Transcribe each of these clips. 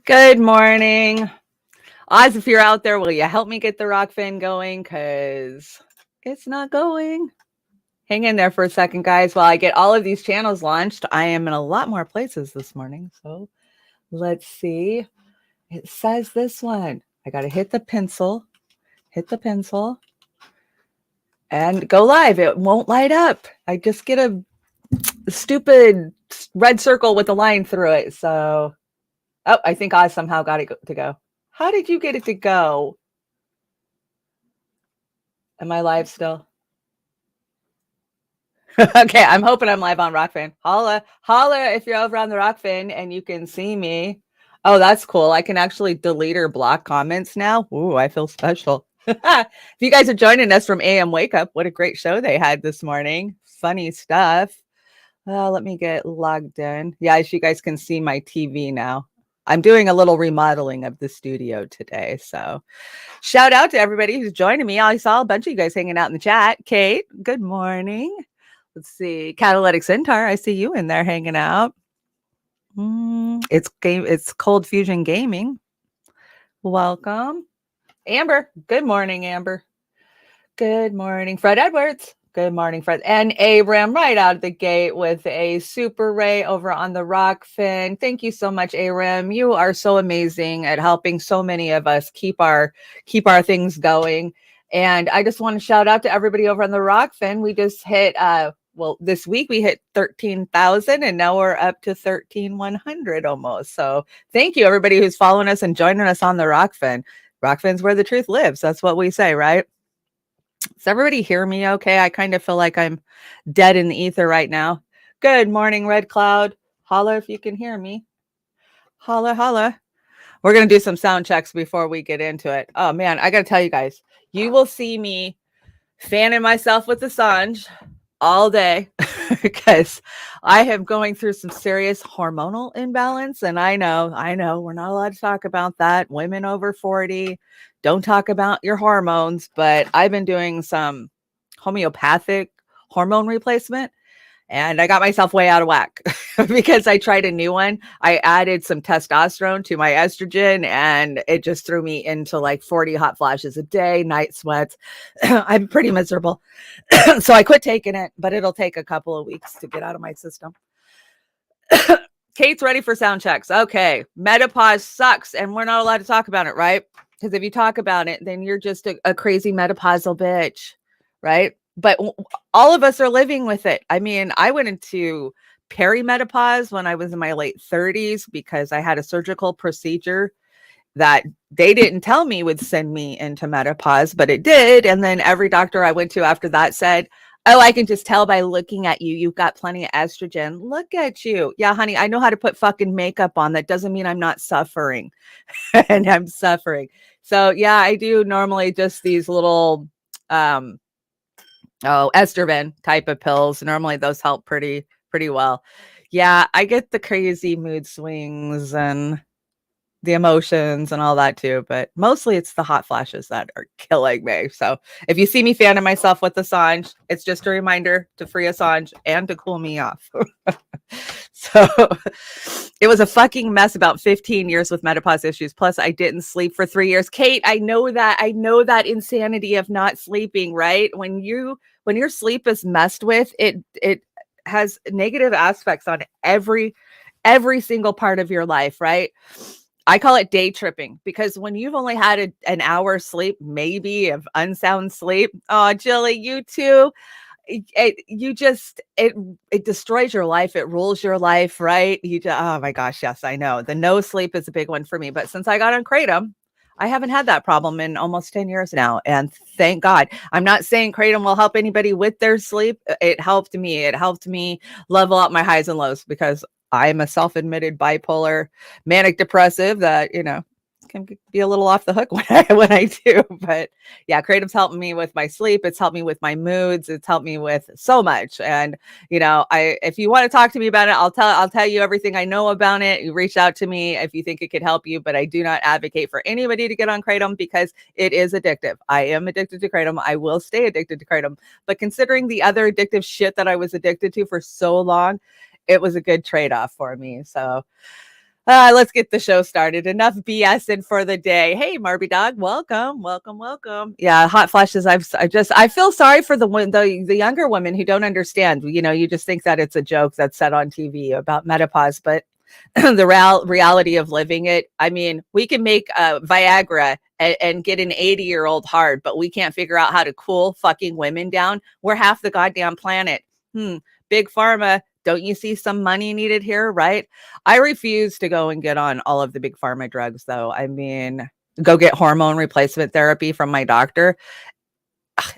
Good morning. Oz, if you're out there, will you help me get the rock fan going? Because it's not going. Hang in there for a second, guys, while I get all of these channels launched. I am in a lot more places this morning. So let's see. It says this one. I got to hit the pencil, and go live. It won't light up. I just get a stupid red circle with a line through it. So, oh, I think I somehow got it to go. How did you get it to go? Am I live still? Okay, I'm hoping I'm live on Rockfin. Holla if you're over on the Rockfin and you can see me. Oh, that's cool. I can actually delete or block comments now. Ooh, I feel special. If you guys are joining us from AM Wake Up, what a great show they had this morning. Funny stuff. Let me get logged in. Yeah, as you guys can see my TV now. I'm doing a little remodeling of the studio today. So shout out to everybody who's joining me. I saw a bunch of you guys hanging out in the chat. Kate, good morning. Let's see. Catalytic Centaur, I see you in there hanging out. It's Cold Fusion Gaming. Welcome. Amber, good morning, Amber. Good morning. Fred Edwards. Good morning, Fred. And Aram right out of the gate with a super ray over on the Rockfin. Thank you so much, Aram. You are so amazing at helping so many of us keep our things going. And I just want to shout out to everybody over on the Rockfin. We just hit this week we hit 13,000 and now we're up to 13,100 almost. So thank you everybody who's following us and joining us on the Rockfin. Rockfin's where the truth lives. That's what we say, right? Does everybody hear me okay? I kind of feel like I'm dead in the ether right now. Good morning, Red Cloud. Holla if you can hear me. Holla, holla. We're going to do some sound checks before we get into it. Oh, man, I got to tell you guys, you will see me fanning myself with Assange all day because I am going through some serious hormonal imbalance. And I know we're not allowed to talk about that. Women over 40, don't talk about your hormones, but I've been doing some homeopathic hormone replacement and I got myself way out of whack because I tried a new one. I added some testosterone to my estrogen and it just threw me into like 40 hot flashes a day, night sweats. I'm pretty miserable. So I quit taking it, but it'll take a couple of weeks to get out of my system. Kate's ready for sound checks. Okay. Menopause sucks and we're not allowed to talk about it, right? Because if you talk about it, then you're just a crazy menopausal bitch, right? But all of us are living with it. I mean, I went into perimenopause when I was in my late 30s because I had a surgical procedure that they didn't tell me would send me into menopause, but it did. And then every doctor I went to after that said, oh, I can just tell by looking at you. You've got plenty of estrogen. Look at you. Yeah, honey, I know how to put fucking makeup on. That doesn't mean I'm not suffering. And I'm suffering. So yeah, I do normally just these little estrogen type of pills. Normally those help pretty well. Yeah, I get the crazy mood swings and the emotions and all that too, but mostly it's the hot flashes that are killing me. So if you see me fanning myself with Assange, it's just a reminder to free Assange and to cool me off. So it was a fucking mess about 15 years with menopause issues. Plus I didn't sleep for 3 years. Kate, I know that insanity of not sleeping, right? When your sleep is messed with, it has negative aspects on every single part of your life, right? I call it day tripping because when you've only had an hour sleep, maybe of unsound sleep. Oh, Jilly, you too. It destroys your life. It rules your life, right? Oh my gosh. Yes, I know. The no sleep is a big one for me. But since I got on Kratom, I haven't had that problem in almost 10 years now. And thank God. I'm not saying Kratom will help anybody with their sleep. It helped me. It helped me level out my highs and lows because I'm a self-admitted bipolar manic depressive that, can be a little off the hook when I do. But yeah, Kratom's helping me with my sleep. It's helped me with my moods. It's helped me with so much. And, if you want to talk to me about it, I'll tell you everything I know about it. You reach out to me if you think it could help you, but I do not advocate for anybody to get on Kratom because it is addictive. I am addicted to Kratom. I will stay addicted to Kratom. But considering the other addictive shit that I was addicted to for so long, it was a good trade-off for me. So Let's get the show started. Enough BSing for the day. Hey, Marby Dog, welcome, welcome, welcome. Yeah, hot flashes. I feel sorry for the younger women who don't understand. You know, you just think that it's a joke that's said on TV about menopause, but the reality of living it. I mean, we can make Viagra and get an 80-year-old hard, but we can't figure out how to cool fucking women down. We're half the goddamn planet. Big pharma. Don't you see some money needed here, right? I refuse to go and get on all of the big pharma drugs, though. I mean, go get hormone replacement therapy from my doctor.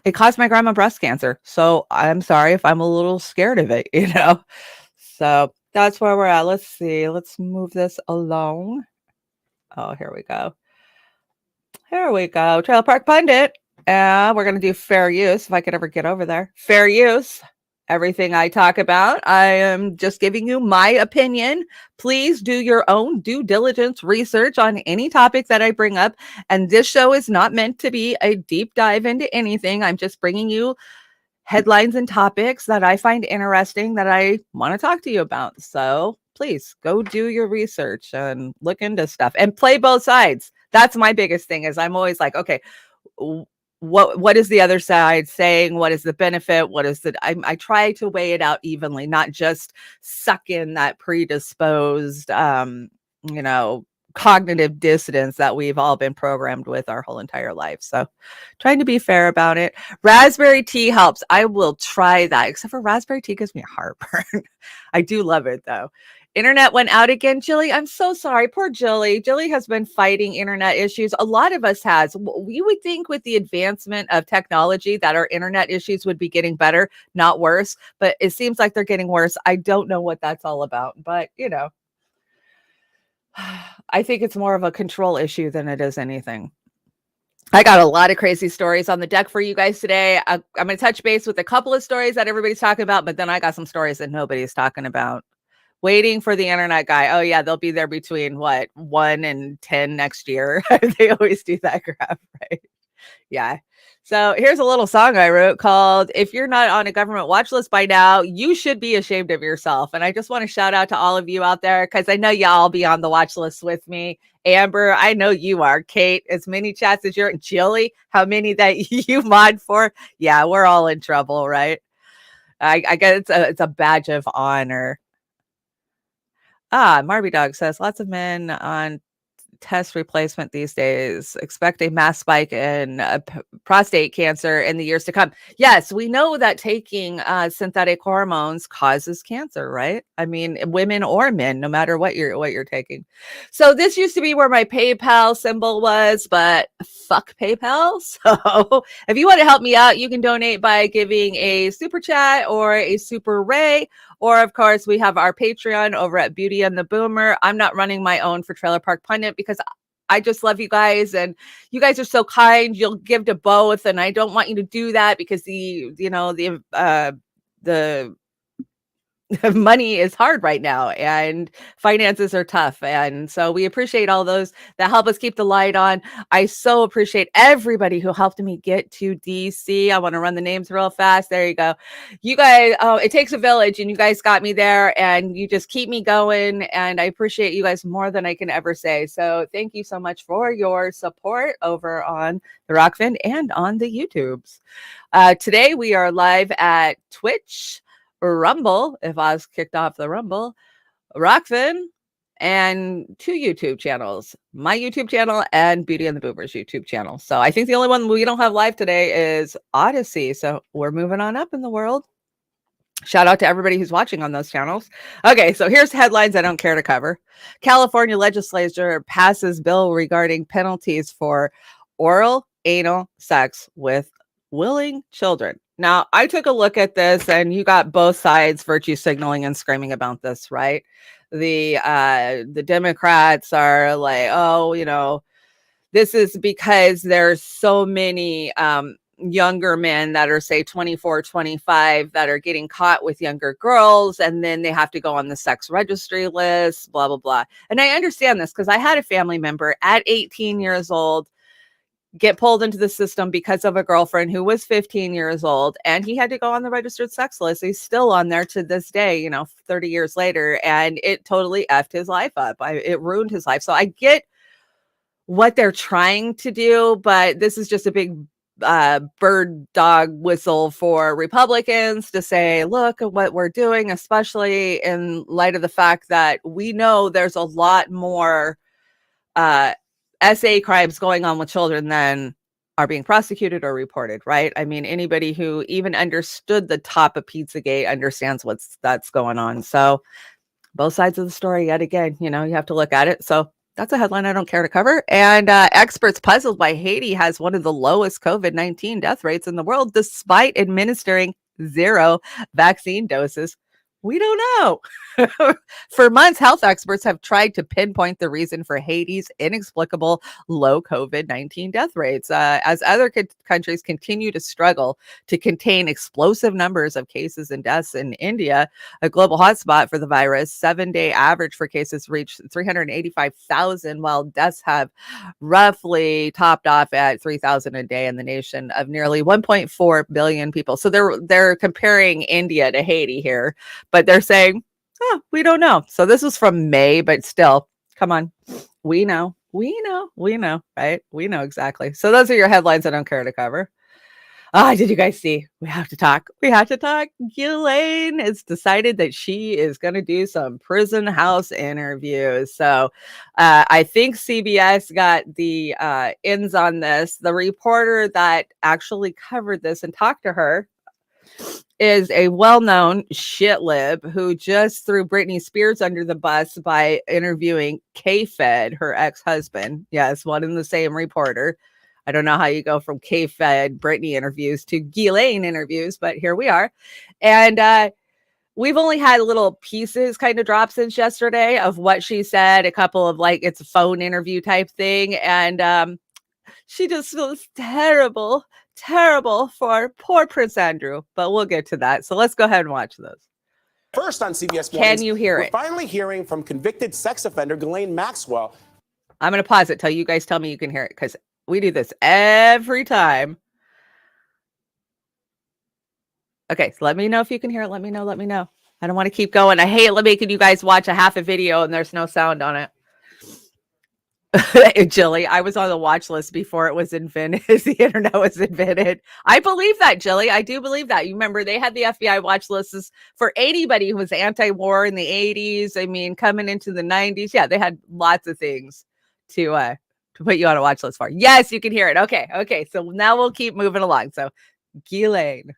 It caused my grandma breast cancer. So I'm sorry if I'm a little scared of it, you know? So that's where we're at. Let's see. Let's move this along. Oh, here we go. Here we go. Trailer Park Pundit. We're going to do fair use if I could ever get over there. Fair use. Everything I talk about, I am just giving you my opinion. Please do your own due diligence research on any topic that I bring up. And this show is not meant to be a deep dive into anything. I'm just bringing you headlines and topics that I find interesting that I want to talk to you about. So please go do your research and look into stuff and play both sides. That's my biggest thing is I'm always like, okay, what is the other side saying? What is the benefit? What is I try to weigh it out evenly, not just suck in that predisposed, cognitive dissonance that we've all been programmed with our whole entire life. So trying to be fair about it. Raspberry tea helps. I will try that, except for raspberry tea gives me heartburn. I do love it though. Internet went out again, Jilly. I'm so sorry. Poor Jilly. Jilly has been fighting internet issues. A lot of us has. We would think with the advancement of technology that our internet issues would be getting better, not worse. But it seems like they're getting worse. I don't know what that's all about. But, I think it's more of a control issue than it is anything. I got a lot of crazy stories on the deck for you guys today. I'm going to touch base with a couple of stories that everybody's talking about, but then I got some stories that nobody's talking about. Waiting for the internet guy. Oh yeah, they'll be there between 1 and 10 next year. They always do that graph, right? Yeah. So here's a little song I wrote called "If You're Not on a Government Watch List by Now, You Should Be Ashamed of Yourself." And I just want to shout out to all of you out there because I know y'all be on the watch list with me. Amber, I know you are. Kate, as many chats as you're. Jilly, how many that you mod for? Yeah, we're all in trouble, right? I guess it's a badge of honor. Marby Dog says lots of men on test replacement these days expect a mass spike in prostate cancer in the years to come. Yes, we know that taking synthetic hormones causes cancer, right? I mean, women or men, no matter what you're taking. So this used to be where my PayPal symbol was, but fuck PayPal. So if you want to help me out, you can donate by giving a super chat or a super ray. Or, of course, we have our Patreon over at Beauty and the Boomer. I'm not running my own for Trailer Park Pundit because I just love you guys. And you guys are so kind. You'll give to both. And I don't want you to do that because the money is hard right now and finances are tough. And so we appreciate all those that help us keep the light on. I so appreciate everybody who helped me get to DC. I want to run the names real fast. There you go. You guys, it takes a village and you guys got me there and you just keep me going. And I appreciate you guys more than I can ever say. So thank you so much for your support over on the Rockfin and on the YouTubes. Today we are live at Twitch, Rumble, if Oz kicked off the Rumble, Rockfin, and 2 YouTube channels, my YouTube channel and Beauty and the Boomer's YouTube channel. So I think the only one we don't have live today is Odyssey. So we're moving on up in the world. Shout out to everybody who's watching on those channels. Okay, so here's headlines I don't care to cover. California legislature passes bill regarding penalties for oral anal sex with willing children. Now, I took a look at this and you got both sides virtue signaling and screaming about this, right? The Democrats are like, oh, this is because there's so many younger men that are, say, 24, 25 that are getting caught with younger girls, and then they have to go on the sex registry list, blah, blah, blah. And I understand this because I had a family member at 18 years old get pulled into the system because of a girlfriend who was 15 years old, and he had to go on the registered sex list. He's still on there to this day, 30 years later, and it totally effed his life up. It ruined his life. So I get what they're trying to do, but this is just a big bird dog whistle for Republicans to say, look at what we're doing, especially in light of the fact that we know there's a lot more SA crimes going on with children than are being prosecuted or reported, right? I mean, anybody who even understood the top of Pizzagate understands that's going on. So both sides of the story, yet again, you have to look at it. So that's a headline I don't care to cover. And experts puzzled why Haiti has one of the lowest COVID-19 death rates in the world, despite administering 0 vaccine doses. We don't know. For months, health experts have tried to pinpoint the reason for Haiti's inexplicable low COVID-19 death rates, as other countries continue to struggle to contain explosive numbers of cases and deaths. In India, a global hotspot for the virus, 7-day average for cases reached 385,000, while deaths have roughly topped off at 3,000 a day in the nation of nearly 1.4 billion people. So they're comparing India to Haiti here, but they're saying, oh, we don't know. So this was from May, but still, come on. We know, right? We know exactly. So those are your headlines I don't care to cover. Did you guys see? We have to talk. Ghislaine has decided that she is going to do some prison house interviews. So I think CBS got the ins on this. The reporter that actually covered this and talked to her is a well-known shit lib who just threw Britney Spears under the bus by interviewing K-Fed, her ex-husband. Yes, one and the same reporter. I don't know how you go from K-Fed Britney interviews to Ghislaine interviews, but here we are. And we've only had little pieces kind of drop since yesterday of what she said, a couple of it's a phone interview type thing. And she just feels terrible for poor Prince Andrew, but we'll get to that. So let's go ahead and watch this. First on CBS Mornings, can you hear we're it? Finally hearing from convicted sex offender Ghislaine Maxwell. I'm going to pause it till you guys tell me you can hear it, because we do this every time. Okay, so let me know if you can hear it. Let me know. I don't want to keep going. I hate making you guys watch a half a video and there's no sound on it. Jilly, I was on the watch list before it was invented. The internet was invented. I believe that, Jilly. I do believe that. You remember they had the FBI watch lists for anybody who was anti-war in the 80s. I mean, coming into the 90s. Yeah, they had lots of things to put you on a watch list for. Yes, you can hear it. Okay. So now we'll keep moving along. So, Ghislaine.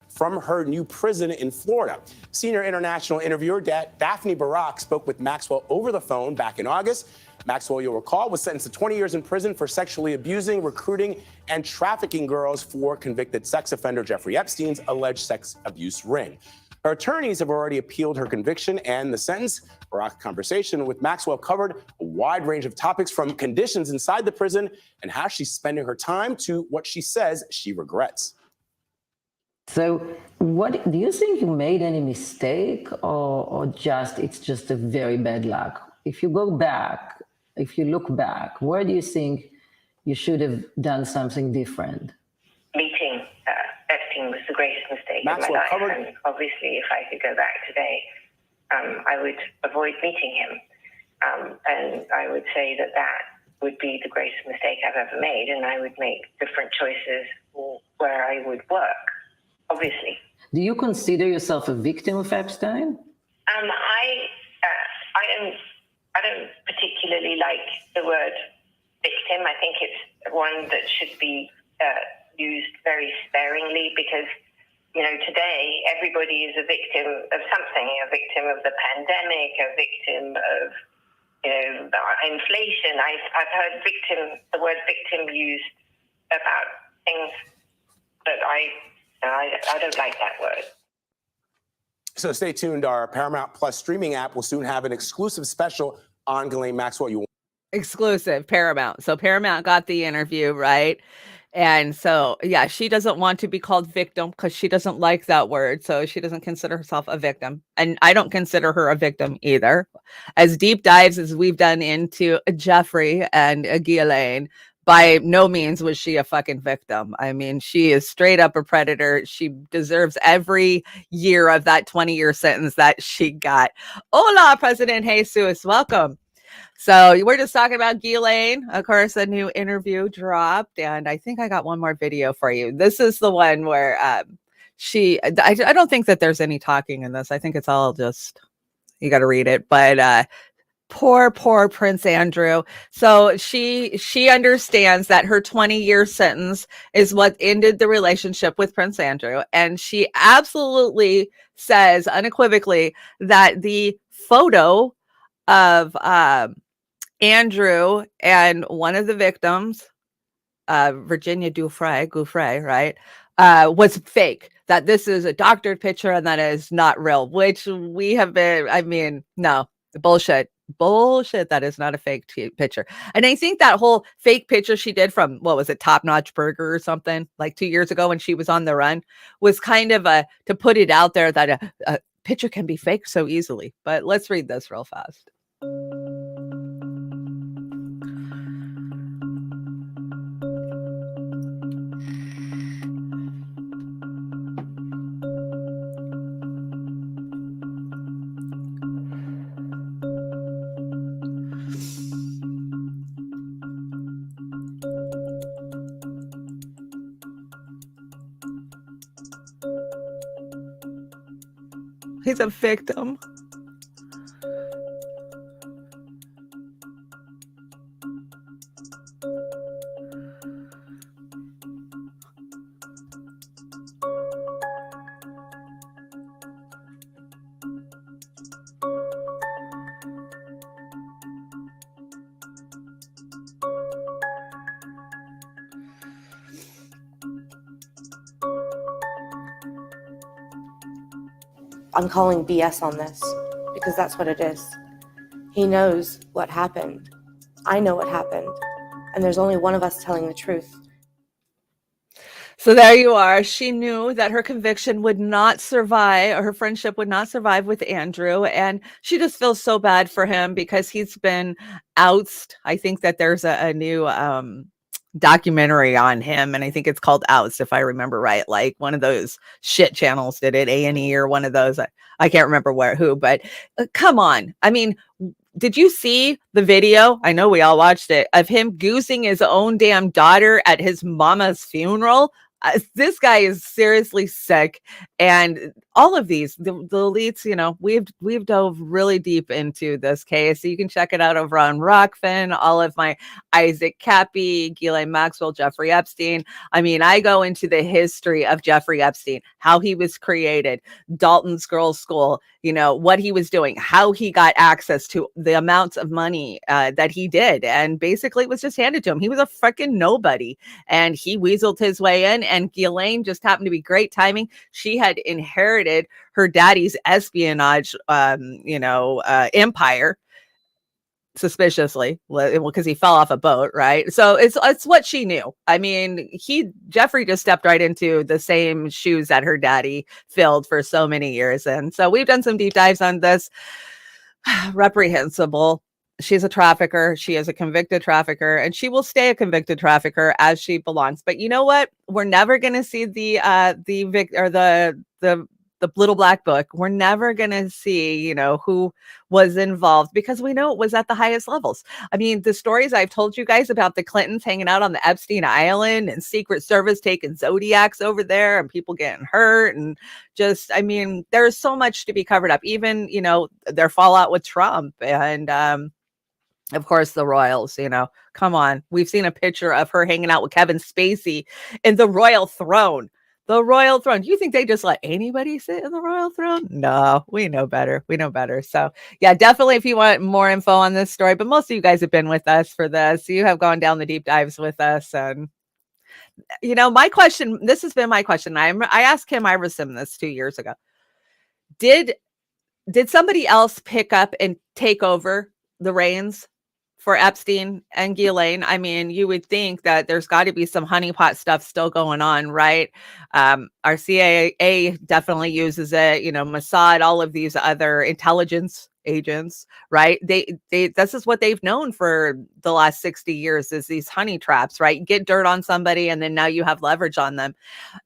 From her new prison in Florida. Senior international interviewer Daphne Barak spoke with Maxwell over the phone back in August. Maxwell, you'll recall, was sentenced to 20 years in prison for sexually abusing, recruiting, and trafficking girls for convicted sex offender Jeffrey Epstein's alleged sex abuse ring. Her attorneys have already appealed her conviction and the sentence. Barak's conversation with Maxwell covered a wide range of topics, from conditions inside the prison and how she's spending her time to what she says she regrets. So what do you think, you made any mistake, or it's just a very bad luck? If you look back, where do you think you should have done something different? Meeting Epstein was the greatest mistake of my life. And obviously, if I could go back today, I would avoid meeting him. And I would say that would be the greatest mistake I've ever made. And I would make different choices where I would work. Obviously. Do you consider yourself a victim of Epstein? I don't particularly like the word victim. I think it's one that should be used very sparingly, because today everybody is a victim of something, a victim of the pandemic, a victim of inflation. I've heard the word victim used about things that I don't like that word. So stay tuned. Our Paramount Plus streaming app will soon have an exclusive special on Ghislaine Maxwell. Exclusive Paramount. So Paramount got the interview, right? And so, yeah, she doesn't want to be called victim because she doesn't like that word. So she doesn't consider herself a victim. And I don't consider her a victim either. As deep dives as we've done into Jeffrey and Ghislaine, by no means was she a fucking victim. I mean, she is straight up a predator. She deserves every year of that 20-year sentence that she got. Hola, President Jesus. Welcome. So we're just talking about Ghislaine. Of course, a new interview dropped, and I think I got one more video for you. This is the one where I don't think that there's any talking in this. I think it's all just, you got to read it. But poor Prince Andrew. So she understands that her 20-year sentence is what ended the relationship with Prince Andrew, and she absolutely says unequivocally that the photo of Andrew and one of the victims, Virginia Gouffre, right, was fake, that this is a doctored picture and that is not real, which we have been, I mean, no, bullshit, that is not a fake picture. And I think that whole fake picture she did from, what was it, Top Notch Burger or something, like 2 years ago when she was on the run, was kind of to put it out there that a picture can be faked so easily. But let's read this real fast. He's a victim. I'm calling BS on this because that's what it is. He knows what happened. I know what happened. And there's only one of us telling the truth. So there you are. She knew that her conviction would not survive, or her friendship would not survive with Andrew. And she just feels so bad for him because he's been ousted. I think that there's a new documentary on him, and I think it's called Outs, if I remember right. Like one of those shit channels did it, A&E or one of those. I can't remember who, but come on. I mean, did you see the video? I know we all watched it, of him goosing his own damn daughter at his mama's funeral. This guy is seriously sick. And all of these, the elites, you know, we've dove really deep into this case. So you can check it out over on Rockfin, all of my Isaac Cappy, Ghislaine Maxwell, Jeffrey Epstein. I mean, I go into the history of Jeffrey Epstein, how he was created, Dalton's Girls School, you know, what he was doing, how he got access to the amounts of money that he did. And basically it was just handed to him. He was a freaking nobody, and he weaseled his way in. And Ghislaine just happened to be great timing. She had inherited her daddy's espionage, empire, suspiciously, because he fell off a boat, right? So it's what she knew. I mean, Jeffrey just stepped right into the same shoes that her daddy filled for so many years. And so we've done some deep dives on this. Reprehensible. She's a trafficker. She is a convicted trafficker, and she will stay a convicted trafficker as she belongs. But you know what? We're never going to see the little black book. We're never going to see, you know, who was involved, because we know it was at the highest levels. I mean, the stories I've told you guys about the Clintons hanging out on the Epstein Island and Secret Service taking Zodiacs over there and people getting hurt, and just, I mean, there's so much to be covered up. Even, you know, their fallout with Trump and, of course, the royals, you know, come on. We've seen a picture of her hanging out with Kevin Spacey in the royal throne. The royal throne. Do you think they just let anybody sit in the royal throne? No, we know better. We know better. So yeah, definitely if you want more info on this story, but most of you guys have been with us for this. You have gone down the deep dives with us. And, you know, my question, this has been my question. I asked Kim Iverson this 2 years ago. Did somebody else pick up and take over the reins for Epstein and Ghislaine? I mean, you would think that there's got to be some honeypot stuff still going on, right? Our CIA definitely uses it, you know, Mossad, all of these other intelligence agents, right? This is what they've known for the last 60 years is these honey traps, right? Get dirt on somebody and then now you have leverage on them.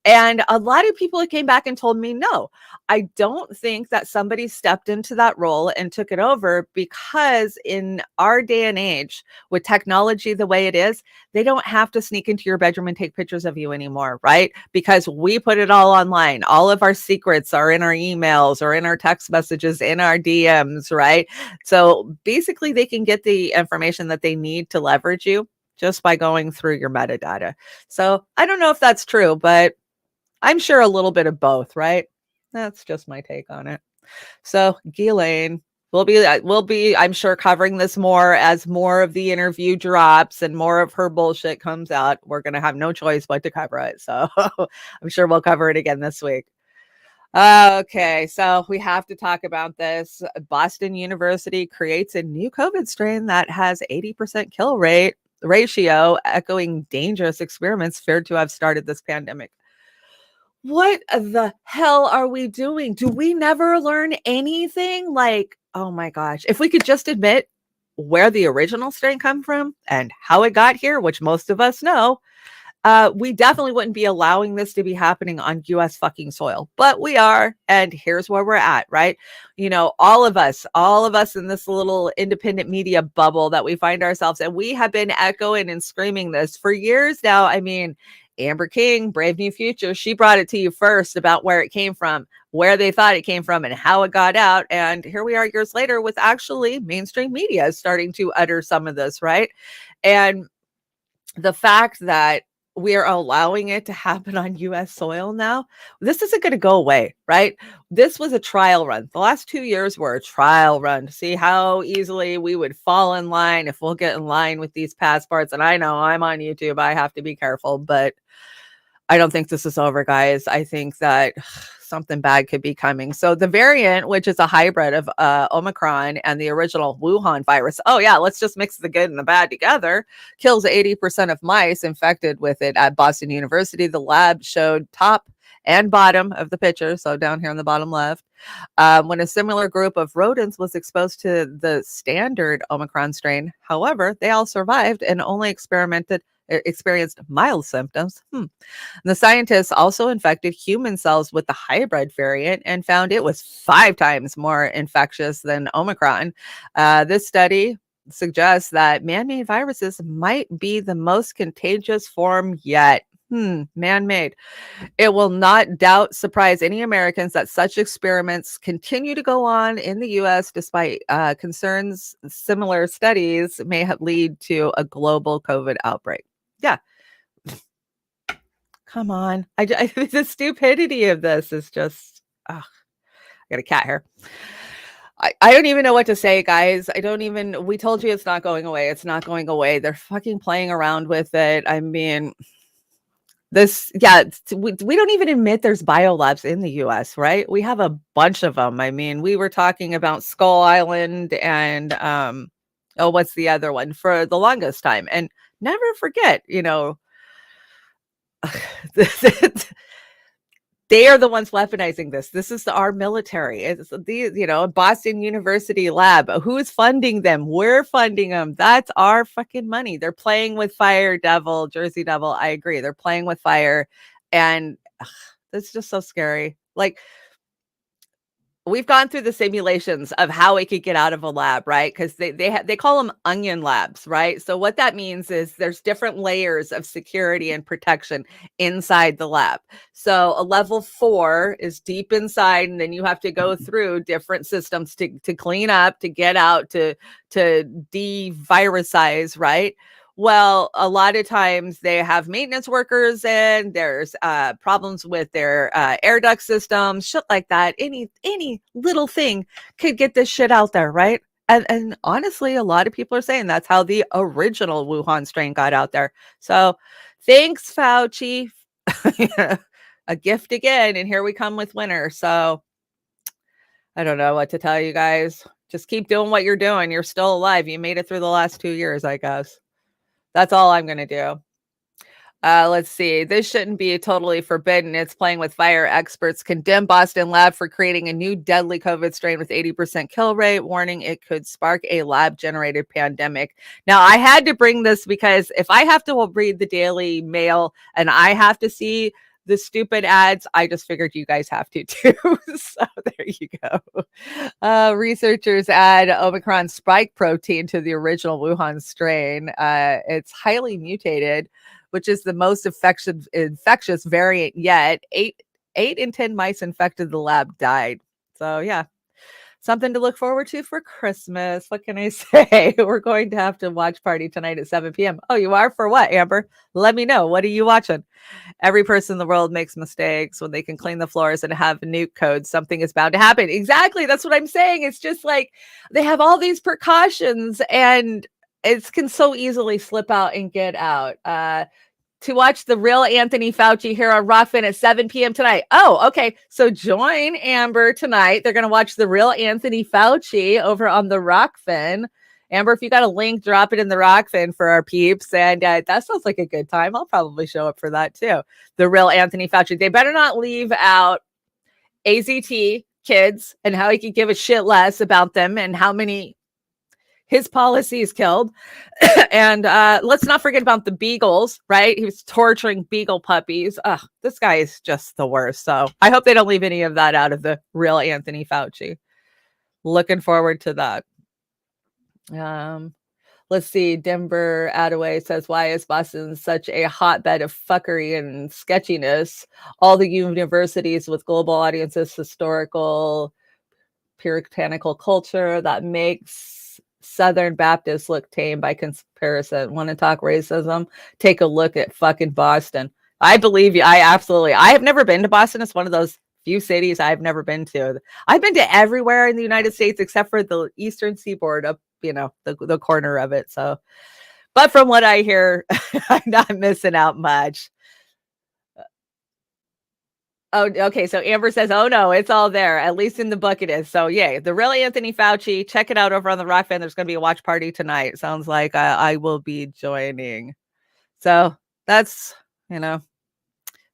And a lot of people came back and told me, no, I don't think that somebody stepped into that role and took it over, because in our day and age, with technology the way it is, they don't have to sneak into your bedroom and take pictures of you anymore, right? Because we put it all online. All of our secrets are in our emails or in our text messages, in our DMs, right? So basically, they can get the information that they need to leverage you just by going through your metadata. So I don't know if that's true, but I'm sure a little bit of both, right? That's just my take on it. So Ghislaine, we'll be, I'm sure, covering this more as more of the interview drops and more of her bullshit comes out. We're going to have no choice but to cover it. So I'm sure we'll cover it again this week. Okay, so we have to talk about this. Boston University creates a new COVID strain that has 80% kill rate ratio, echoing dangerous experiments feared to have started this pandemic. What the hell are we doing? Do we never learn anything? Like, oh my gosh, if we could just admit where the original strain come from and how it got here, which most of us know, we definitely wouldn't be allowing this to be happening on US fucking soil, but we are. And here's where we're at, right? You know, all of us in this little independent media bubble that we find ourselves in, we have been echoing and screaming this for years now. I mean, Amber King, Brave New Future, she brought it to you first about where it came from, where they thought it came from, and how it got out. And here we are years later with actually mainstream media starting to utter some of this, right? And the fact that we are allowing it to happen on US soil now, this isn't going to go away, right? This was a trial run. The last 2 years were a trial run to see how easily we would fall in line if we'll get in line with these passports. And I know I'm on YouTube, I have to be careful, but I don't think this is over, guys. I think that something bad could be coming. So the variant, which is a hybrid of Omicron and the original Wuhan virus, oh yeah, let's just mix the good and the bad together, kills 80% of mice infected with it at Boston University. The lab showed top and bottom of the picture, so down here on the bottom left, when a similar group of rodents was exposed to the standard Omicron strain. However, they all survived and only experienced mild symptoms. The scientists also infected human cells with the hybrid variant and found it was 5 times more infectious than Omicron. This study suggests that man-made viruses might be the most contagious form yet. Man-made. It will not doubt surprise any Americans that such experiments continue to go on in the U.S. despite concerns similar studies may lead to a global COVID outbreak. Yeah. Come on. The stupidity of this is just, I got a cat here. I don't even know what to say, guys. We told you it's not going away. It's not going away. They're fucking playing around with it. I mean, we don't even admit there's biolabs in the US, right? We have a bunch of them. I mean, we were talking about Skull Island and, what's the other one for the longest time? And never forget, they are the ones weaponizing this. This is our military. It's the, Boston University lab. Who's funding them? We're funding them. That's our fucking money. They're playing with fire, devil, Jersey Devil. I agree. They're playing with fire. And it's just so scary. Like, we've gone through the simulations of how it could get out of a lab, right? Because they call them onion labs, right? So what that means is there's different layers of security and protection inside the lab. So a level 4 is deep inside, and then you have to go through different systems to clean up, to get out, to de-virusize, right? Well, a lot of times they have maintenance workers and there's problems with their air duct systems, shit like that. Any little thing could get this shit out there, right? And honestly, a lot of people are saying that's how the original Wuhan strain got out there. So thanks, Fauci. A gift again. And here we come with winter. So I don't know what to tell you guys. Just keep doing what you're doing. You're still alive. You made it through the last 2 years, I guess. That's all I'm going to do. Let's see. This shouldn't be totally forbidden. It's playing with fire. Experts condemn Boston lab for creating a new deadly COVID strain with 80% kill rate, warning it could spark a lab-generated pandemic. Now, I had to bring this because if I have to read the Daily Mail and I have to see the stupid ads, I just figured you guys have to too. So there you go. Researchers add Omicron spike protein to the original Wuhan strain. It's highly mutated, which is the most infectious variant yet. 8 in 10 mice infected the lab died. So yeah, something to look forward to for Christmas. What can I say? We're going to have to watch party tonight at 7 p.m. Oh, you are? For what, Amber? Let me know. What are you watching? Every person in the world makes mistakes. When they can clean the floors and have nuke codes, something is bound to happen. Exactly. That's what I'm saying. It's just like they have all these precautions and it can so easily slip out and get out. To watch the real Anthony Fauci here on Rockfin at 7 p.m. tonight. Oh, okay. So join Amber tonight. They're going to watch the real Anthony Fauci over on the Rockfin. Amber, if you got a link, drop it in the Rockfin for our peeps. And that sounds like a good time. I'll probably show up for that too. The real Anthony Fauci. They better not leave out AZT kids and how he could give a shit less about them and how many his policies killed. And let's not forget about the beagles, right? He was torturing beagle puppies. This guy is just the worst. So I hope they don't leave any of that out of the real Anthony Fauci. Looking forward to that. Let's see. Denver Attaway says, why is Boston such a hotbed of fuckery and sketchiness? All the universities with global audiences, historical, puritanical culture that makes Southern Baptists look tame by comparison. Want to talk racism? Take a look at fucking Boston. I believe you. I have never been to Boston. It's one of those few cities I've never been to. I've been to everywhere in the United States except for the Eastern Seaboard, up, the corner of it. So, but from what I hear, I'm not missing out much. Oh, okay. So Amber says, oh no, it's all there. At least in the book it is. So yay. The real Anthony Fauci. Check it out over on the Rockfin. There's going to be a watch party tonight. Sounds like I will be joining. So that's,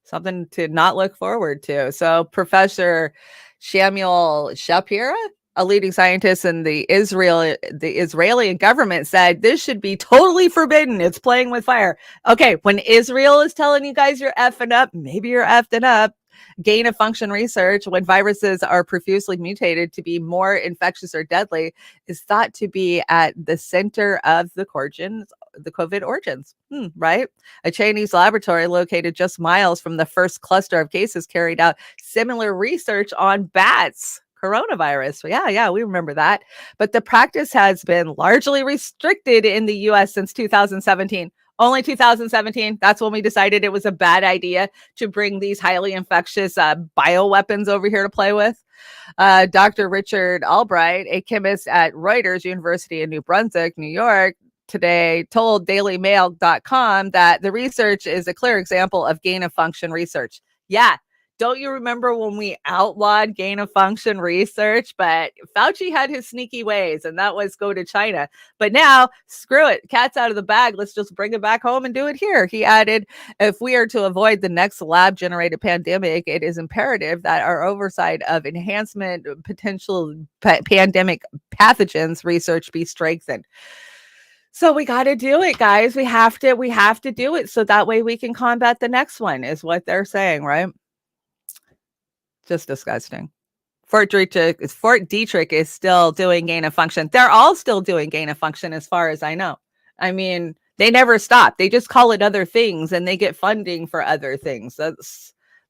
something to not look forward to. So Professor Samuel Shapira, a leading scientist in the Israeli government, said this should be totally forbidden. It's playing with fire. Okay. When Israel is telling you guys you're effing up, maybe you're effing up. Gain of function research, when viruses are profusely mutated to be more infectious or deadly, is thought to be at the center of the COVID origins, right? A Chinese laboratory located just miles from the first cluster of cases carried out similar research on bats. Coronavirus. Yeah, we remember that. But the practice has been largely restricted in the US since 2017. Only 2017. That's when we decided it was a bad idea to bring these highly infectious bioweapons over here to play with. Dr. Richard Albright, a chemist at Reuters University in New Brunswick, New York, today told dailymail.com that the research is a clear example of gain of function research. Yeah. Don't you remember when we outlawed gain of function research? But Fauci had his sneaky ways, and that was go to China. But now, screw it. Cat's out of the bag. Let's just bring it back home and do it here. He added, if we are to avoid the next lab-generated pandemic, it is imperative that our oversight of enhancement potential pandemic pathogens research be strengthened. So we got to do it, guys. We have to do it. So that way we can combat the next one, is what they're saying, right? Just disgusting. Fort Detrick is still doing gain of function. They're all still doing gain of function as far as I know. I mean, they never stop. They just call it other things and they get funding for other things.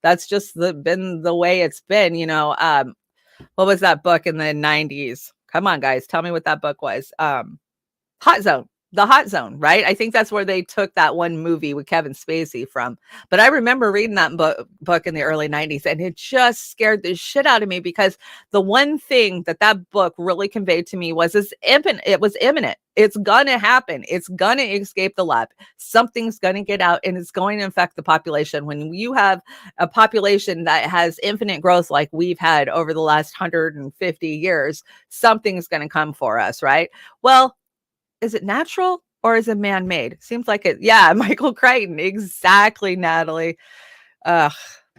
That's just been the way it's been, what was that book in the 90s? Come on, guys. Tell me what that book was. Hot Zone. The Hot Zone, right? I think that's where they took that one movie with Kevin Spacey from. But I remember reading that book in the early 90s, and it just scared the shit out of me because the one thing that book really conveyed to me was it was imminent. It's going to happen. It's going to escape the lab. Something's going to get out, and it's going to infect the population. When you have a population that has infinite growth like we've had over the last 150 years, something's going to come for us, right? Well, is it natural? or is it man-made? Seems like it. Yeah, Michael Crichton. Exactly, Natalie.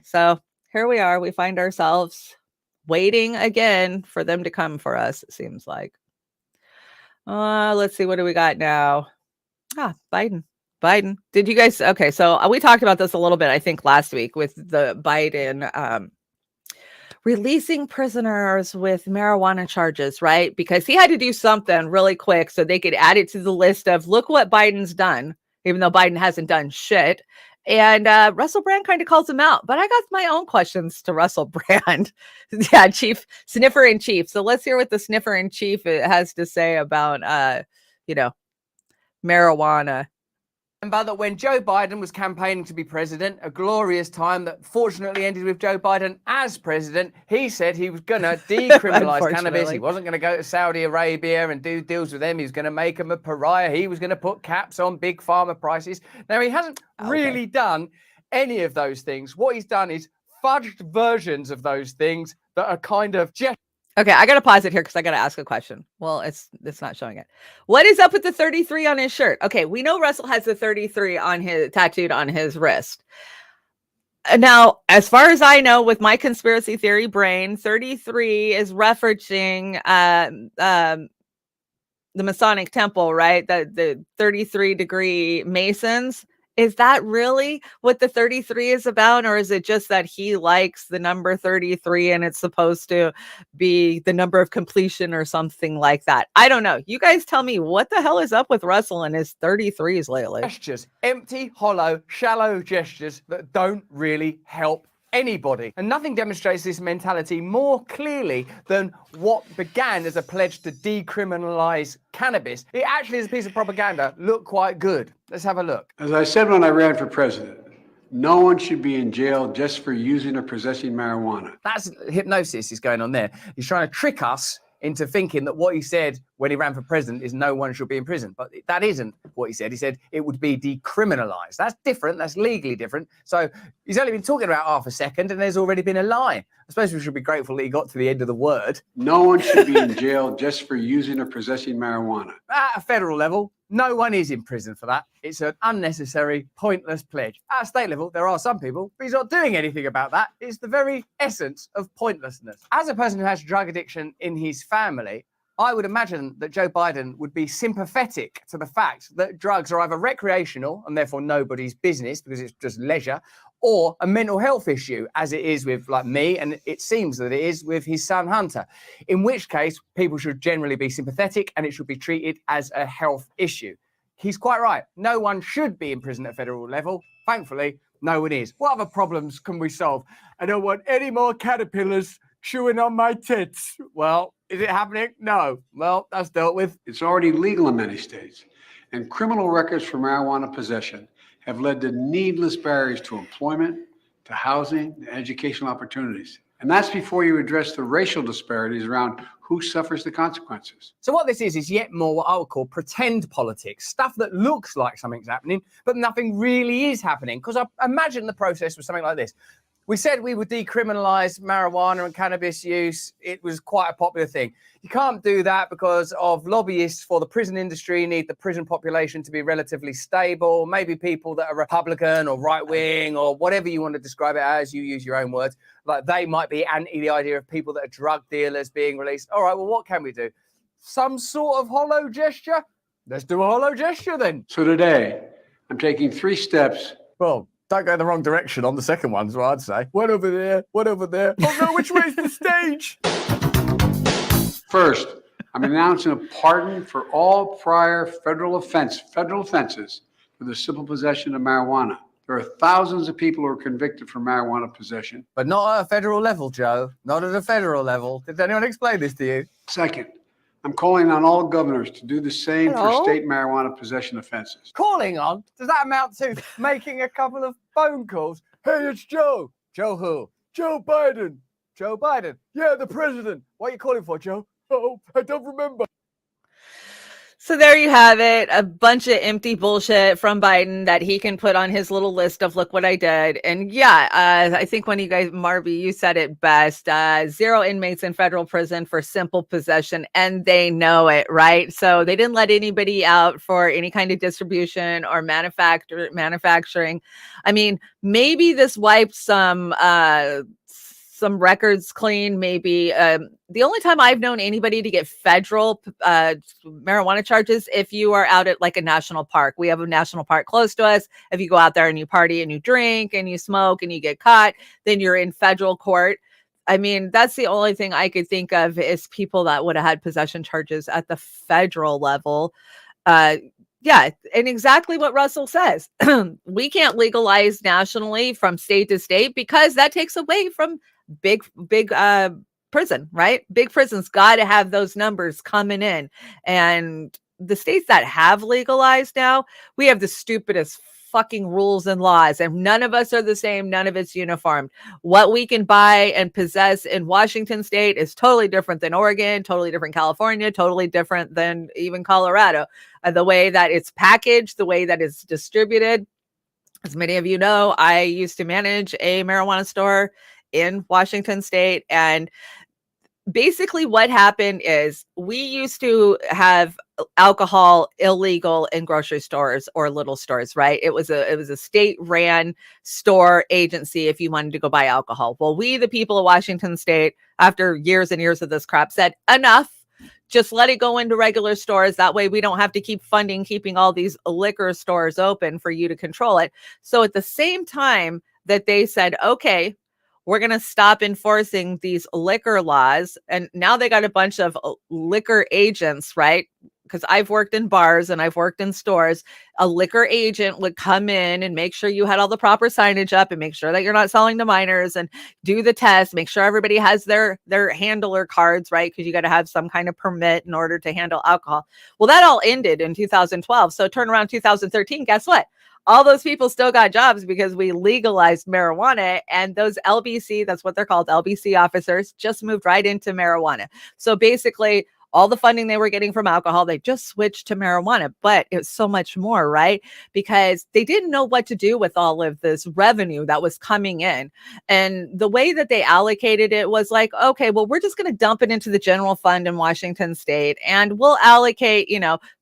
So here we are. We find ourselves waiting again for them to come for us, it seems like. Let's see. What do we got now? Biden. Did you guys? Okay, so we talked about this a little bit, I think, last week with the Biden releasing prisoners with marijuana charges, right? Because he had to do something really quick so they could add it to the list of look what Biden's done, even though Biden hasn't done shit. And Russell Brand kind of calls him out. But I got my own questions to Russell Brand. Yeah, Chief Sniffer in Chief. So let's hear what the Sniffer in Chief has to say about, marijuana. Remember that when Joe Biden was campaigning to be president, a glorious time that fortunately ended with Joe Biden as president, he said he was going to decriminalize cannabis. He wasn't going to go to Saudi Arabia and do deals with them. He was going to make them a pariah. He was going to put caps on big pharma prices. Now, he hasn't really done any of those things. What he's done is fudged versions of those things that are kind of Okay, I got to pause it here because I got to ask a question. Well, it's not showing it. What is up with the 33 on his shirt? Okay, we know Russell has the 33 on his tattooed on his wrist. Now, as far as I know, with my conspiracy theory brain, 33 is referencing the Masonic temple, right? The 33-degree Masons. Is that really what the 33 is about? Or is it just that he likes the number 33 and it's supposed to be the number of completion or something like that? I don't know. You guys tell me, what the hell is up with Russell and his 33s lately? Gestures, empty, hollow, shallow gestures that don't really help anybody. And nothing demonstrates this mentality more clearly than what began as a pledge to decriminalize cannabis. It actually, as a piece of propaganda, looked quite good. Let's have a look. As I said when I ran for president, no one should be in jail just for using or possessing marijuana. That's hypnosis is going on there. He's trying to trick us into thinking that what he said when he ran for president is no one should be in prison. But that isn't what he said. He said it would be decriminalized. That's different. That's legally different. So he's only been talking about half a second and there's already been a lie. I suppose we should be grateful that he got to the end of the word. No one should be in jail just for using or possessing marijuana. At a federal level, no one is in prison for that. It's an unnecessary, pointless pledge. At a state level, there are some people, but he's not doing anything about that. It's the very essence of pointlessness. As a person who has drug addiction in his family, I would imagine that Joe Biden would be sympathetic to the fact that drugs are either recreational and therefore nobody's business because it's just leisure, or a mental health issue, as it is with like me, and it seems that it is with his son Hunter, in which case people should generally be sympathetic and it should be treated as a health issue. He's quite right. No one should be in prison at federal level. Thankfully, no one is. What other problems can we solve? I don't want any more caterpillars chewing on my tits. Well, is it happening? No. Well, that's dealt with. It's already legal in many states, and criminal records for marijuana possession have led to needless barriers to employment, to housing, and educational opportunities. And that's before you address the racial disparities around who suffers the consequences. So what this is yet more what I would call pretend politics, stuff that looks like something's happening, but nothing really is happening. Because I imagine the process was something like this. We said we would decriminalize marijuana and cannabis use. It was quite a popular thing. You can't do that because of lobbyists for the prison industry need the prison population to be relatively stable. Maybe people that are Republican or right-wing or whatever you want to describe it as, you use your own words, like they might be anti the idea of people that are drug dealers being released. All right, well, what can we do? Some sort of hollow gesture? Let's do a hollow gesture then. So today, I'm taking 3 steps. Well, don't go in the wrong direction on the second one, is what I'd say. One over there, one over there. Oh no, which way's the stage? First, I'm announcing a pardon for all prior federal offenses for the simple possession of marijuana. There are thousands of people who are convicted for marijuana possession. But not at a federal level, Joe. Not at a federal level. Did anyone explain this to you? Second, I'm calling on all governors to do the same for state marijuana possession offenses. Calling on? Does that amount to making a couple of phone calls? Hey, it's Joe. Joe who? Joe Biden. Joe Biden. Yeah, the president. What are you calling for, Joe? Oh, I don't remember. So there you have it, a bunch of empty bullshit from Biden that he can put on his little list of look what I did. And yeah, I think one of you guys, Marby, you said it best, 0 inmates in federal prison for simple possession, and they know it, right? So they didn't let anybody out for any kind of distribution or manufacturing. I mean, maybe this wiped some records clean, maybe. The only time I've known anybody to get federal marijuana charges, if you are out at like a national park. We have a national park close to us. If you go out there and you party and you drink and you smoke and you get caught, then you're in federal court. I mean, that's the only thing I could think of is people that would have had possession charges at the federal level. Yeah, and exactly what Russell says. We can't legalize nationally from state to state because that takes away from big prison, right? Big prisons got to have those numbers coming in. And the states that have legalized now, we have the stupidest fucking rules and laws, and none of us are the same. None of it's uniform. What we can buy and possess in Washington state is totally different than Oregon, totally different California, totally different than even Colorado. The way that it's packaged, the way that it's distributed. As many of you know, I used to manage a marijuana store in Washington state. And basically what happened is we used to have alcohol illegal in grocery stores or little stores, right? It was a state ran store agency if you wanted to go buy alcohol. Well, we, the people of Washington state, after years and years of this crap, said enough. Just let it go into regular stores. That way we don't have to keep funding, keeping all these liquor stores open for you to control it. So at the same time that they said, okay, we're going to stop enforcing these liquor laws. And now they got a bunch of liquor agents, right? Because I've worked in bars and I've worked in stores. A liquor agent would come in and make sure you had all the proper signage up and make sure that you're not selling to minors and do the test, make sure everybody has their handler cards, right? Because you got to have some kind of permit in order to handle alcohol. Well, that all ended in 2012. So turn around 2013, guess what? All those people still got jobs because we legalized marijuana, and those LBC, that's what they're called, LBC officers, just moved right into marijuana. So basically, all the funding they were getting from alcohol, they just switched to marijuana, but it's so much more, right? Because they didn't know what to do with all of this revenue that was coming in. And the way that they allocated it was like, okay, well, we're just going to dump it into the general fund in Washington state, and we'll allocate,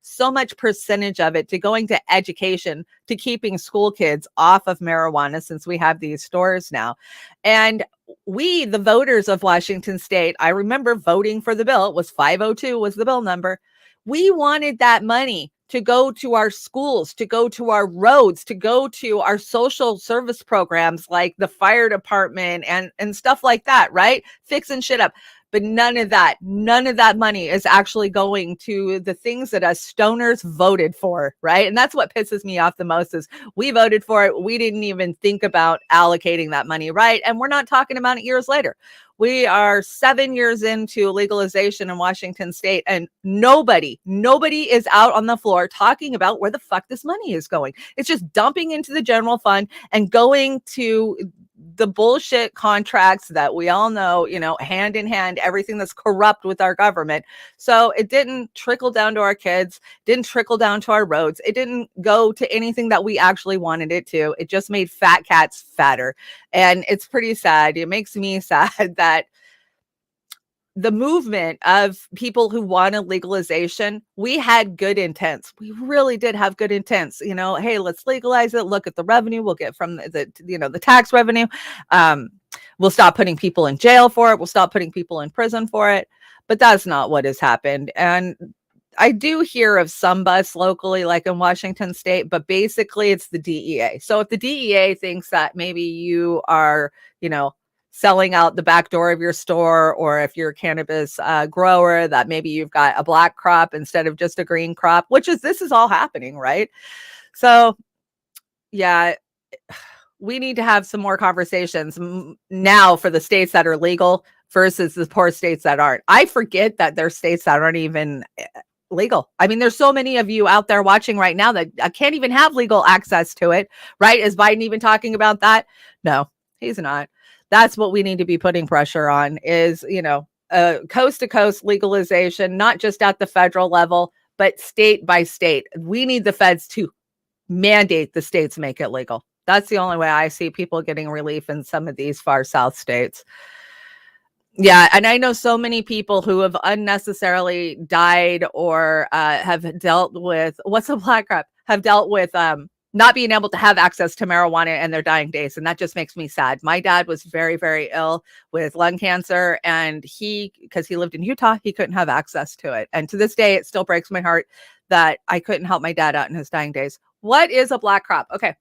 so much percentage of it to going to education, to keeping school kids off of marijuana, since we have these stores now. And we, the voters of Washington state, I remember voting for the bill. It was 502 was the bill number. We wanted that money to go to our schools, to go to our roads, to go to our social service programs like the fire department and stuff like that, right? Fixing shit up. But none of that money is actually going to the things that us stoners voted for, right? And that's what pisses me off the most is we voted for it. We didn't even think about allocating that money, right? And we're not talking about it years later. We are 7 years into legalization in Washington state, and nobody is out on the floor talking about where the fuck this money is going. It's just dumping into the general fund and going to the bullshit contracts that we all know, hand in hand, everything that's corrupt with our government. So it didn't trickle down to our kids, didn't trickle down to our roads. It didn't go to anything that we actually wanted it to. It just made fat cats fatter. And it's pretty sad. It makes me sad that the movement of people who wanted legalization, we had good intents. We really did have good intents. Hey, let's legalize it. Look at the revenue we'll get from the tax revenue. We'll stop putting people in jail for it. We'll stop putting people in prison for it. But that's not what has happened. And I do hear of some bus locally, like in Washington state, but basically it's the DEA. So if the DEA thinks that maybe you are, selling out the back door of your store, or if you're a cannabis grower, that maybe you've got a black crop instead of just a green crop, this is all happening, right? So yeah, we need to have some more conversations now for the states that are legal versus the poor states that aren't. I forget that there's states that aren't even legal. I mean, there's so many of you out there watching right now that can't even have legal access to it, right? Is Biden even talking about that? No, he's not. That's what we need to be putting pressure on is, coast to coast legalization, not just at the federal level, but state by state. We need the feds to mandate the states make it legal. That's the only way I see people getting relief in some of these far south states. Yeah, and I know so many people who have unnecessarily died or have dealt with, what's a black crap, have dealt with not being able to have access to marijuana in their dying days. And that just makes me sad. My dad was very, very ill with lung cancer, and because he lived in Utah, he couldn't have access to it. And to this day, it still breaks my heart that I couldn't help my dad out in his dying days. What is a black crop? Okay.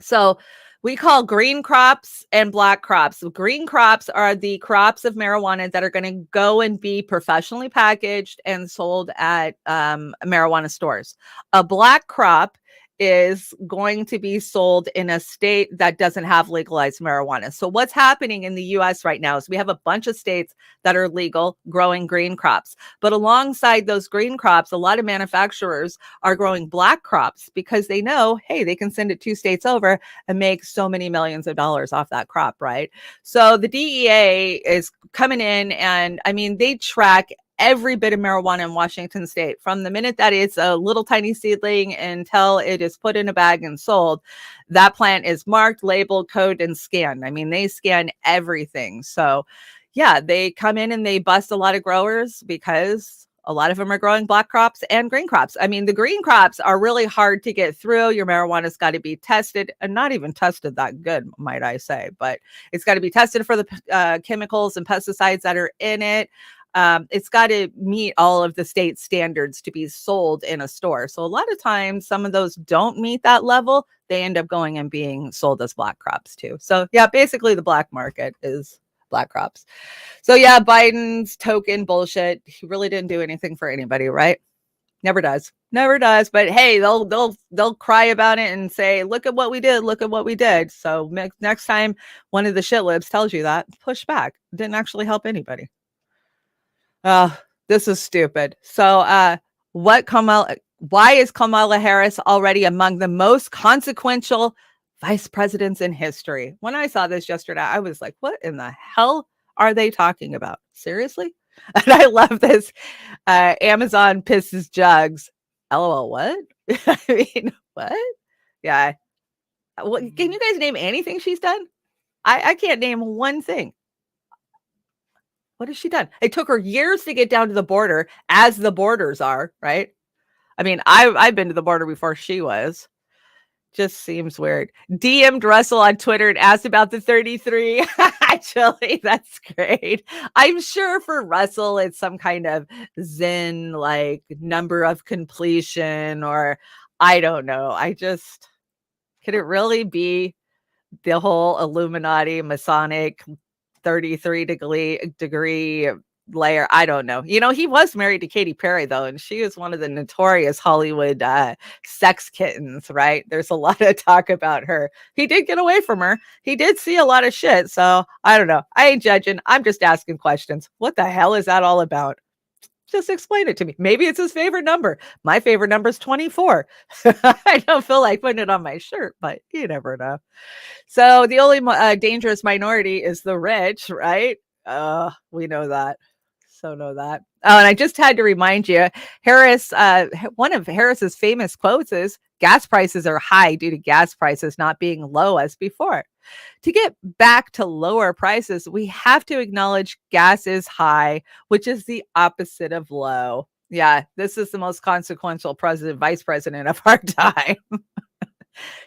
So we call green crops and black crops. Green crops are the crops of marijuana that are going to go and be professionally packaged and sold at marijuana stores. A black crop is going to be sold in a state that doesn't have legalized marijuana. So what's happening in the US right now is we have a bunch of states that are legal growing green crops. But alongside those green crops, a lot of manufacturers are growing black crops because they know, hey, they can send it 2 states over and make so many millions of dollars off that crop, right? So the DEA is coming in, and I mean, they track every bit of marijuana in Washington state from the minute that it's a little tiny seedling until it is put in a bag and sold. That plant is marked, labeled, coded, and scanned. I mean, they scan everything. So yeah, they come in and they bust a lot of growers because a lot of them are growing black crops and green crops. I mean, the green crops are really hard to get through. Your marijuana's got to be tested, and not even tested that good, might I say, but it's got to be tested for the chemicals and pesticides that are in it. It's got to meet all of the state standards to be sold in a store. So a lot of times, some of those don't meet that level. They end up going and being sold as black crops too. So yeah, basically the black market is black crops. So yeah, Biden's token bullshit. He really didn't do anything for anybody, right? Never does. But hey, they'll cry about it and say, look at what we did. Look at what we did. So next time one of the shit libs tells you that, push back. It didn't actually help anybody. This is stupid. So why is Kamala Harris already among the most consequential vice presidents in history? When I saw this yesterday, I was like, what in the hell are they talking about? Seriously? And I love this. Amazon pisses jugs. LOL, what? I mean, what? Yeah. Can you guys name anything she's done? I can't name one thing. What has she done? It took her years to get down to the border, as the borders are, right? I mean, I've been to the border before she was. Just seems weird. DM'd Russell on Twitter and asked about the 33. Actually, that's great. I'm sure for Russell, it's some kind of Zen, like number of completion, or I don't know. Could it really be the whole Illuminati, Masonic 33 degree layer? I don't know. You know, he was married to Katy Perry though, and she is one of the notorious Hollywood sex kittens, right? There's a lot of talk about her. He did get away from her. He did see a lot of shit. So I don't know. I ain't judging. I'm just asking questions. What the hell is that all about? Just explain it to me. Maybe it's his favorite number. My favorite number is 24. I don't feel like putting it on my shirt, but you never know. So the only dangerous minority is the rich, right? We know that. So know that. Oh, and I just had to remind you, Harris, one of Harris's famous quotes is, gas prices are high due to gas prices not being low as before. To get back to lower prices, we have to acknowledge gas is high, which is the opposite of low. Yeah, this is the most consequential vice president of our time.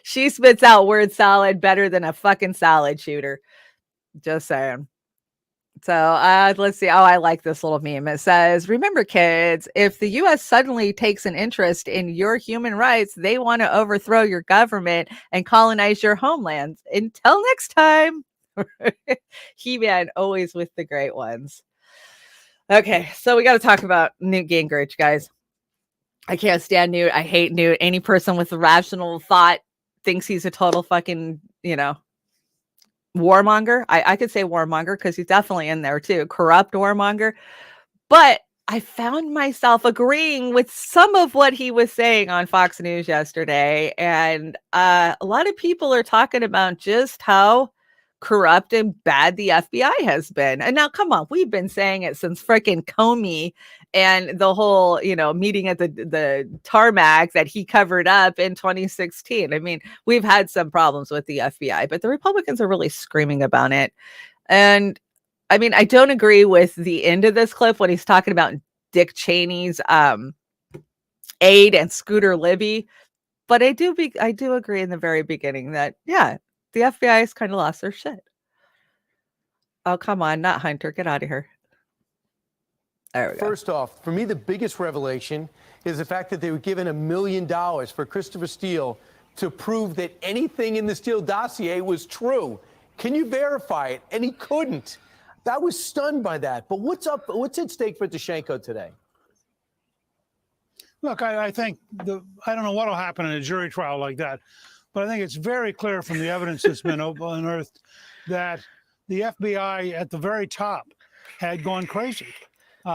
She spits out word salad better than a fucking salad shooter. Just saying. So let's see. Oh, I like this little meme. It says, remember, kids, if the U.S. suddenly takes an interest in your human rights, they want to overthrow your government and colonize your homelands. Until next time. He-Man, always with the great ones. Okay, so we got to talk about Newt Gingrich, guys. I can't stand Newt. I hate Newt. Any person with a rational thought thinks he's a total fucking, warmonger. I could say warmonger because he's definitely in there too. Corrupt warmonger. But I found myself agreeing with some of what he was saying on Fox News yesterday. And a lot of people are talking about just how corrupt and bad the FBI has been. And now, come on, we've been saying it since freaking Comey and the whole, meeting at the tarmac that he covered up in 2016. I mean, we've had some problems with the FBI, but the Republicans are really screaming about it. And I mean, I don't agree with the end of this clip when he's talking about Dick Cheney's aide and Scooter Libby. But I do agree in the very beginning that, yeah, the FBI has kind of lost their shit. Oh, come on, not Hunter. Get out of here. There we go. First off, for me, the biggest revelation is the fact that they were given $1 million for Christopher Steele to prove that anything in the Steele dossier was true. Can you verify it? And he couldn't. I was stunned by that. But what's at stake for Daschenko today? Look, I think I don't know what will happen in a jury trial like that, but I think it's very clear from the evidence that's been unearthed that the FBI at the very top had gone crazy.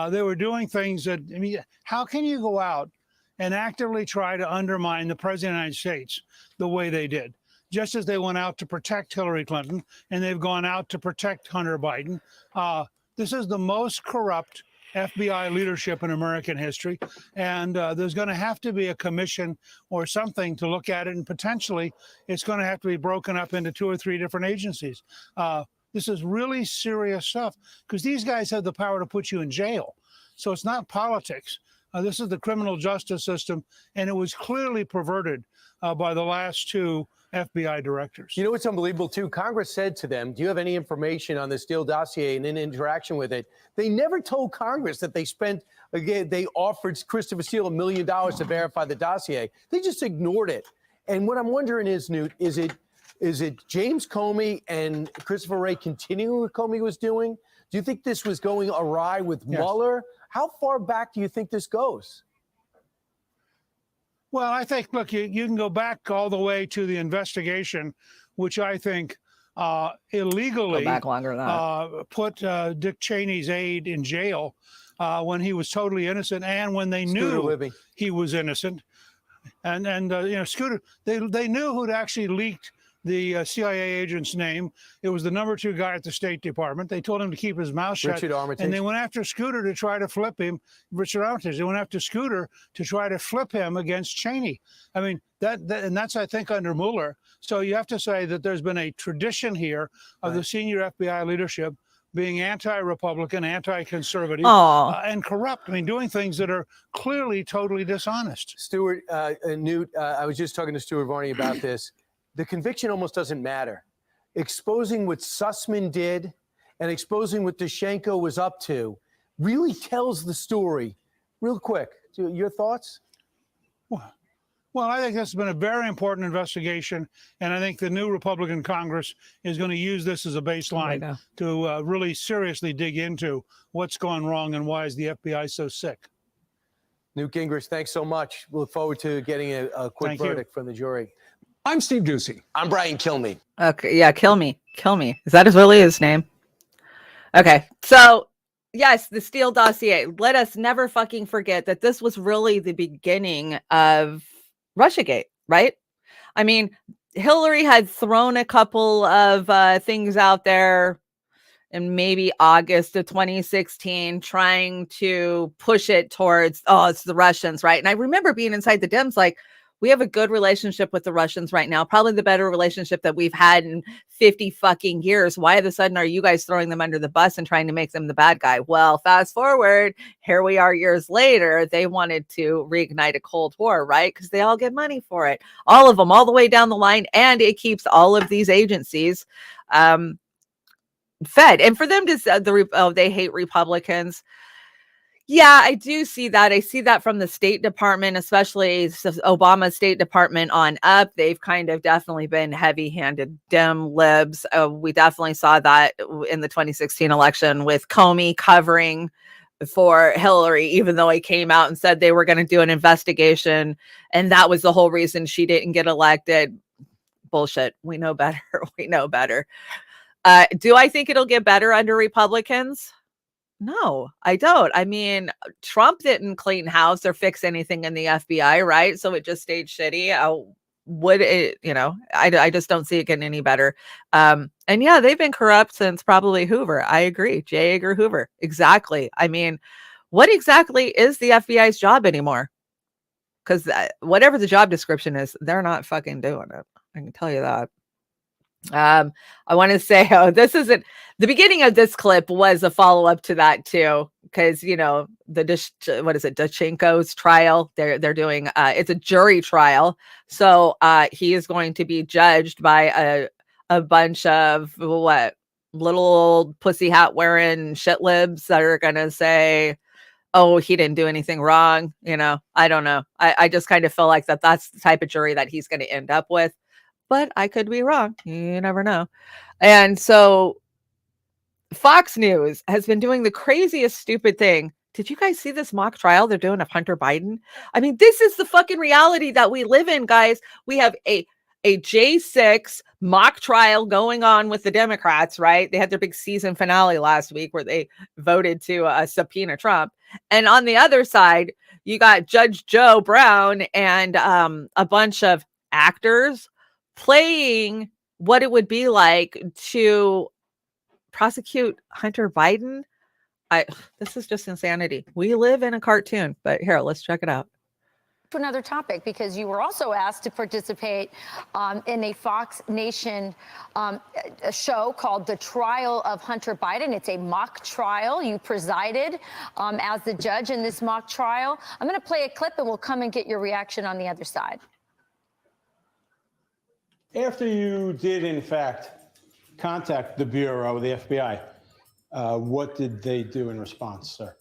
They were doing things that, I mean, how can you go out and actively try to undermine the President of the United States the way they did? Just as they went out to protect Hillary Clinton and they've gone out to protect Hunter Biden. This is the most corrupt FBI leadership in American history. And there's going to have to be a commission or something to look at it. And potentially it's going to have to be broken up into 2 or 3 different agencies. This is really serious stuff because these guys have the power to put you in jail. So it's not politics. This is the criminal justice system. And it was clearly perverted by the last 2 FBI directors. You know what's unbelievable, too? Congress said to them, do you have any information on the Steele dossier and in interaction with it? They never told Congress that they offered Christopher Steele $1 million to verify the dossier. They just ignored it. And what I'm wondering is, Newt, is it James Comey and Christopher Wray continuing what Comey was doing? Do you think this was going awry with Mueller? How far back do you think this goes? Well, I think, look, you can go back all the way to the investigation, which I think illegally back longer than that. Put Dick Cheney's aide in jail when he was totally innocent and when they knew he was innocent. And Scooter, they knew who'd actually leaked the CIA agent's name. It was the number 2 guy at the State Department. They told him to keep his mouth shut. Richard Armitage. And they went after Scooter to try to flip him. Richard Armitage. They went after Scooter to try to flip him against Cheney. I mean, that's, I think, under Mueller. So you have to say that there's been a tradition here of the senior FBI leadership being anti-Republican, anti-conservative, and corrupt. I mean, doing things that are clearly totally dishonest. Stuart, Newt, I was just talking to Stuart Varney about this. The conviction almost doesn't matter. Exposing what Sussman did and exposing what Daschenko was up to really tells the story. Real quick, your thoughts? Well, I think this has been a very important investigation, and I think the new Republican Congress is going to use this as a baseline to really seriously dig into what's gone wrong and why is the FBI so sick. Newt Gingrich, thanks so much. We look forward to getting a quick verdict from the jury. I'm Steve Doocy. I'm Brian Kilmeade. Okay, yeah, Kilme. Is that really his name? Okay, so yes, the Steele dossier. Let us never fucking forget that this was really the beginning of Russiagate, right? I mean, Hillary had thrown a couple of things out there in maybe August of 2016, trying to push it towards, it's the Russians, right? And I remember being inside the Dems like, we have a good relationship with the Russians right now, probably the better relationship that we've had in 50 fucking years. Why of a sudden are you guys throwing them under the bus and trying to make them the bad guy? Well, fast forward, here we are years later. They wanted to reignite a Cold War, right? Because they all get money for it. All of them, all the way down the line. And it keeps all of these agencies fed. And for them to say they hate Republicans. Yeah, I do see that. I see that from the State Department, especially Obama's State Department on up. They've kind of definitely been heavy-handed Dem libs. We definitely saw that in the 2016 election with Comey covering for Hillary, even though he came out and said they were going to do an investigation. And that was the whole reason she didn't get elected. Bullshit. We know better. We know better. Do I think it'll get better under Republicans? No, I don't. I mean, Trump didn't clean house or fix anything in the FBI, right? So it just stayed shitty. would it, I just don't see it getting any better. And yeah, they've been corrupt since probably Hoover. I agree. J. Edgar Hoover. Exactly. I mean, what exactly is the FBI's job anymore? Because whatever the job description is, they're not fucking doing it. I can tell you that. I want to say, this isn't the beginning of this clip was a follow-up to that too, because the what is it, Dachenko's trial? They're doing it's a jury trial, so he is going to be judged by a bunch of what little old pussy hat wearing shit libs that are gonna say, oh, he didn't do anything wrong. I don't know. I just kind of feel like that's the type of jury that he's going to end up with. But I could be wrong. You never know. And so Fox News has been doing the craziest stupid thing. Did you guys see this mock trial they're doing of Hunter Biden? I mean, this is the fucking reality that we live in, guys. We have a J6 mock trial going on with the Democrats, right? They had their big season finale last week where they voted to subpoena Trump. And on the other side, you got Judge Joe Brown and a bunch of actors playing what it would be like to prosecute Hunter Biden. This is just insanity. We live in a cartoon, but here, let's check it out. To another topic, because you were also asked to participate in a Fox Nation a show called The Trial of Hunter Biden. It's a mock trial. You presided as the judge in this mock trial. I'm going to play a clip and we'll come and get your reaction on the other side. After you did, in fact, contact the Bureau, the FBI, what did they do in response, sir?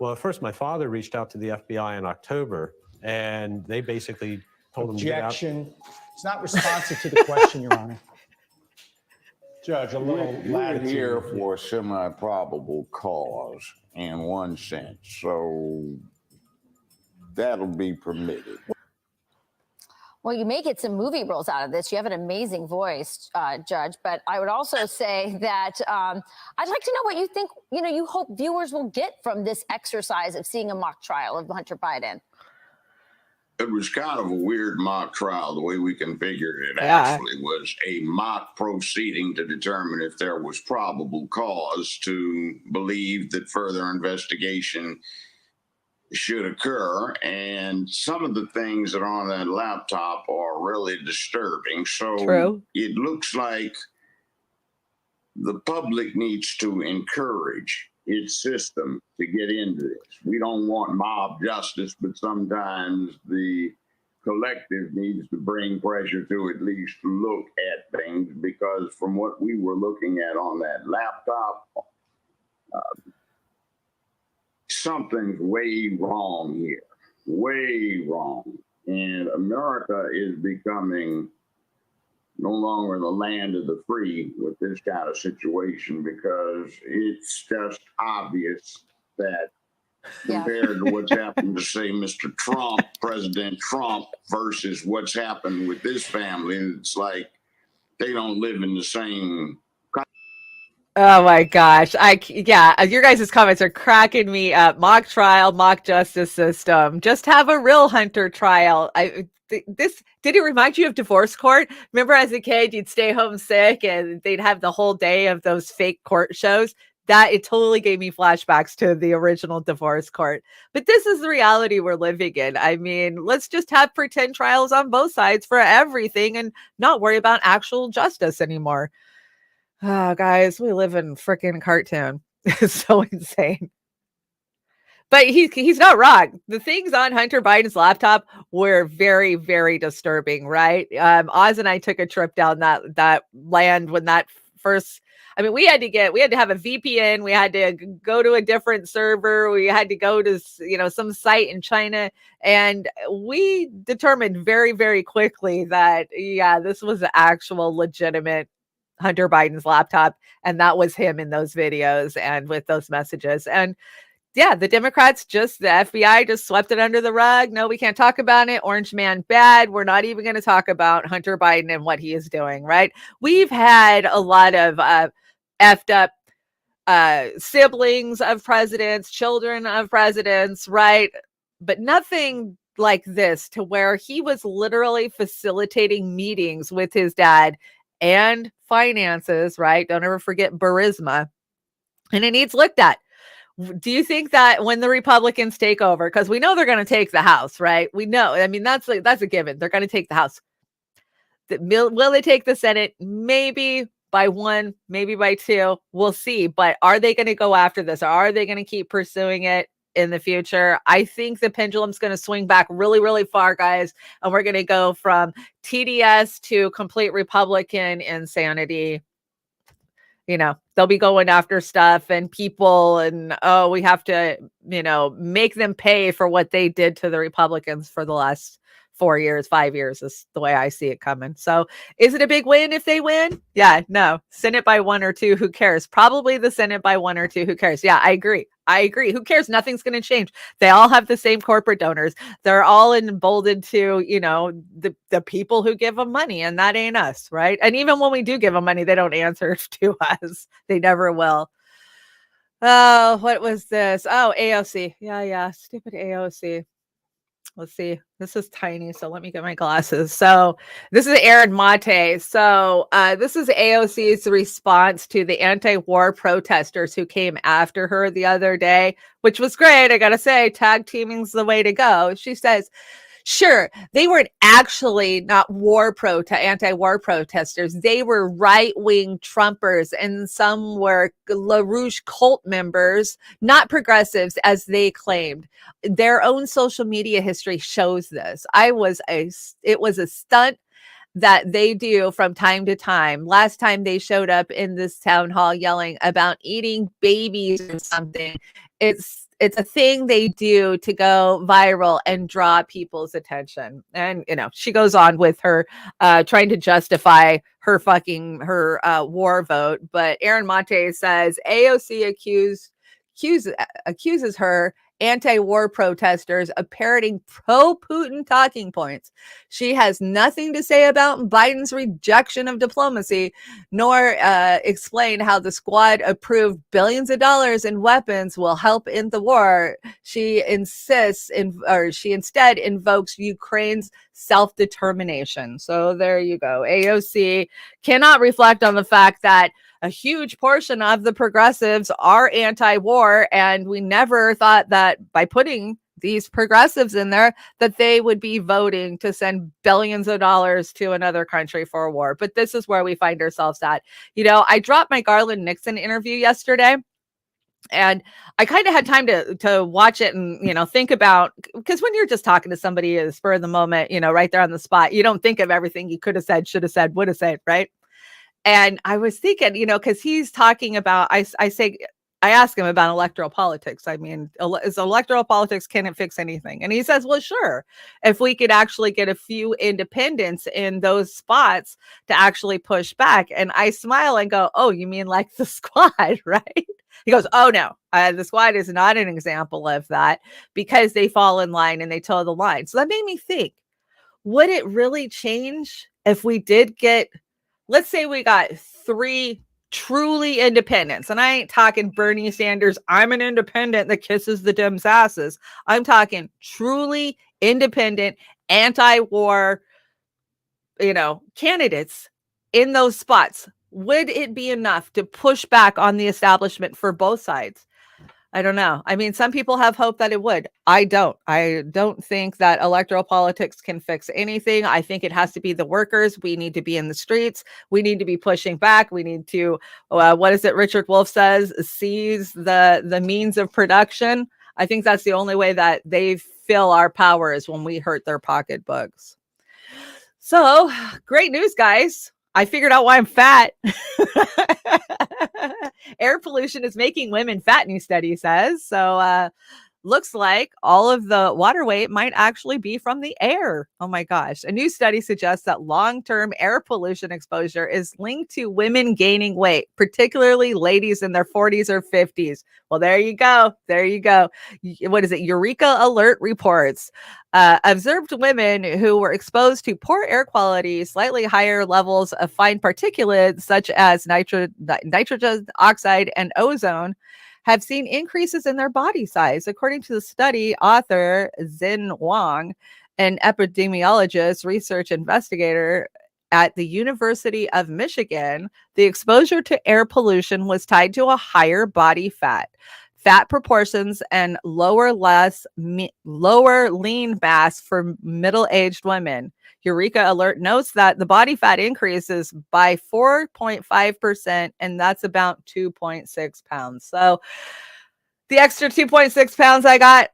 Well, at first, my father reached out to the FBI in October, and they basically told him to get out. Objection. It's not responsive to the question, Your Honor. Judge, a little we're here for semi-probable cause in one sense, so that'll be permitted. Well, you may get some movie roles out of this. You have an amazing voice, Judge. But I would also say that I'd like to know what you think, you hope viewers will get from this exercise of seeing a mock trial of Hunter Biden. It was kind of a weird mock trial. The way we configured it Yeah. actually was a mock proceeding to determine if there was probable cause to believe that further investigation should occur. And some of the things that are on that laptop are really disturbing. So True. It looks like the public needs to encourage its system to get into this. We don't want mob justice, but sometimes the collective needs to bring pressure to at least look at things, because from what we were looking at on that laptop, something's way wrong here, way wrong. And America is becoming no longer the land of the free with this kind of situation, because it's just obvious that compared to what's happened to, say, Mr. Trump, President Trump, versus what's happened with this family, it's like they don't live in the same. Oh my gosh. Your guys' comments are cracking me up. Mock trial, mock justice system. Just have a real Hunter trial. Did it remind you of divorce court? Remember as a kid, you'd stay home sick and they'd have the whole day of those fake court shows? It totally gave me flashbacks to the original divorce court. But this is the reality we're living in. I mean, let's just have pretend trials on both sides for everything and not worry about actual justice anymore. Oh, guys, we live in freaking cartoon. It's so insane. But he's not wrong. The things on Hunter Biden's laptop were very, very disturbing, right? Oz and I took a trip down that land when that first. I mean, we had to have a VPN. We had to go to a different server. We had to go to some site in China, and we determined very, very quickly that this was an actual legitimate Hunter Biden's laptop, and that was him in those videos and with those messages. And the Democrats the FBI just swept it under the rug. No, we can't talk about it. Orange man bad. We're not even going to talk about Hunter Biden and what he is doing, right? We've had a lot of effed up siblings of presidents, children of presidents, right? But nothing like this, to where he was literally facilitating meetings with his dad and finances, right? Don't ever forget Burisma. And it needs looked at. Do you think that when the Republicans take over, because we know they're going to take the House, right? We know. I mean, that's a given. They're going to take the House. Will they take the Senate? Maybe by one, maybe by two. We'll see. But are they going to go after this? Or are they going to keep pursuing it in the future? I think the pendulum's going to swing back really, really far, guys. And we're going to go from TDS to complete Republican insanity. You know, they'll be going after stuff and people, and we have to, make them pay for what they did to the Republicans for the last 4 years, 5 years is the way I see it coming. So is it a big win if they win? Yeah, no. Senate by 1 or 2, who cares? Probably the Senate by 1 or 2, who cares? Yeah, I agree. Who cares? Nothing's going to change. They all have the same corporate donors. They're all emboldened to, the people who give them money, and that ain't us, right? And even when we do give them money, they don't answer to us. They never will. Oh, what was this? Oh, AOC. Yeah. Stupid AOC. Let's see. This is tiny, so let me get my glasses. So this is Aaron Mate. So this is AOC's response to the anti-war protesters who came after her the other day, which was great. I got to say, tag teaming's the way to go. She says, sure, they weren't actually not anti-war protesters. They were right-wing Trumpers, and some were LaRouche cult members, not progressives as they claimed. Their own social media history shows this. It was a stunt that they do from time to time. Last time they showed up in this town hall yelling about eating babies or something. It's a thing they do to go viral and draw people's attention. And, she goes on with her trying to justify her war vote. But Aaron Mate says AOC accuses her anti-war protesters of parroting pro-Putin talking points. She has nothing to say about Biden's rejection of diplomacy, nor explain how the squad approved billions of dollars in weapons will help in the war. She instead invokes Ukraine's self-determination. So there you go. AOC cannot reflect on the fact that a huge portion of the progressives are anti-war, and we never thought that by putting these progressives in there that they would be voting to send billions of dollars to another country for a war. But this is where we find ourselves at. I dropped my Garland Nixon interview yesterday, and I kind of had time to watch it and, think about, because when you're just talking to somebody at the spur of the moment, right there on the spot, you don't think of everything you could have said, should have said, would have said, right? And I was thinking, because he's talking about, I ask him about electoral politics. I mean, is electoral politics, can it fix anything? And he says, well, sure. If we could actually get a few independents in those spots to actually push back. And I smile and go, oh, you mean like the squad, right? He goes, oh, no, the squad is not an example of that because they fall in line and they toe the line. So that made me think, would it really change if we did get, let's say we got 3 truly independents, and I ain't talking Bernie Sanders, I'm an independent that kisses the Dems' asses. I'm talking truly independent, anti-war, candidates in those spots. Would it be enough to push back on the establishment for both sides? I don't know. I mean, some people have hope that it would. I don't think that electoral politics can fix anything. I think it has to be the workers. We need to be in the streets. We need to be pushing back. We need to, what is it Richard Wolff says, seize the means of production. I think that's the only way that they feel our power is when we hurt their pocketbooks. So great news, guys. I figured out why I'm fat. Air pollution is making women fat, new study says. So looks like all of the water weight might actually be from the air. Oh my gosh. A new study suggests that long-term air pollution exposure is linked to women gaining weight, particularly ladies in their 40s or 50s. Well, there you go. What is it? Eureka Alert reports. Observed women who were exposed to poor air quality, slightly higher levels of fine particulates such as nitrogen oxide and ozone have seen increases in their body size. According to the study author, Xin Wang, an epidemiologist, research investigator at the University of Michigan, the exposure to air pollution was tied to a higher body fat proportions and lower lean mass for middle-aged women. Eureka Alert notes that the body fat increases by 4.5%, and that's about 2.6 pounds. So the extra 2.6 pounds I got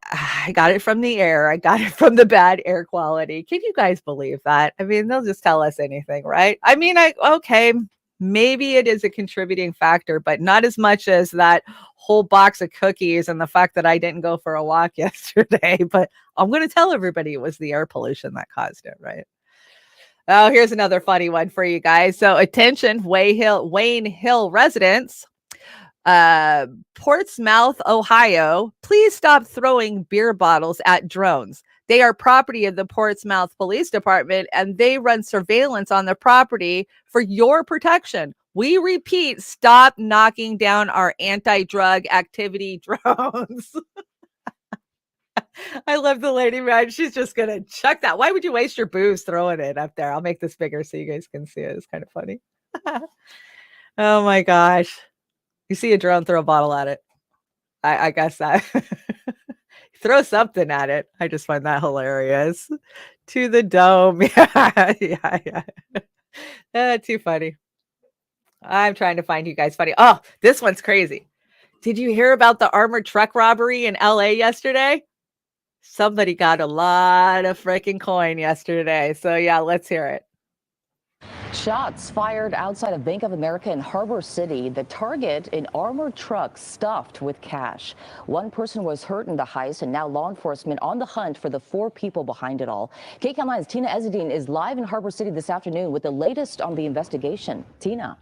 it from the air. I got it from the bad air quality. Can you guys believe that? I mean, they'll just tell us anything, right? I mean, okay, maybe it is a contributing factor, but not as much as that whole box of cookies and the fact that I didn't go for a walk yesterday. But I'm going to tell everybody it was the air pollution that caused it, right? Oh, here's another funny one for you guys. So attention, Wayne Hill residents, Portsmouth, Ohio, please stop throwing beer bottles at drones. They are property of the Portsmouth Police Department, and they run surveillance on the property for your protection. We repeat, stop knocking down our anti-drug activity drones. I love the lady, man. She's just going to chuck that. Why would you waste your booze throwing it up there? I'll make this bigger so you guys can see it. It's kind of funny. Oh my gosh. You see a drone, throw a bottle at it. I guess that. Throw something at it. I just find that hilarious. To the dome. Yeah. Too funny. I'm trying to find you guys funny. Oh, this one's crazy. Did you hear about the armored truck robbery in LA yesterday? Somebody got a lot of freaking coin yesterday. So yeah, let's hear it. Shots fired outside of Bank of America in Harbor City. The target, an armored truck stuffed with cash. One person was hurt in the heist, and now law enforcement on the hunt for the 4 people behind it all. KCAL 9's Tina Ezzedine is live in Harbor City this afternoon with the latest on the investigation. Tina.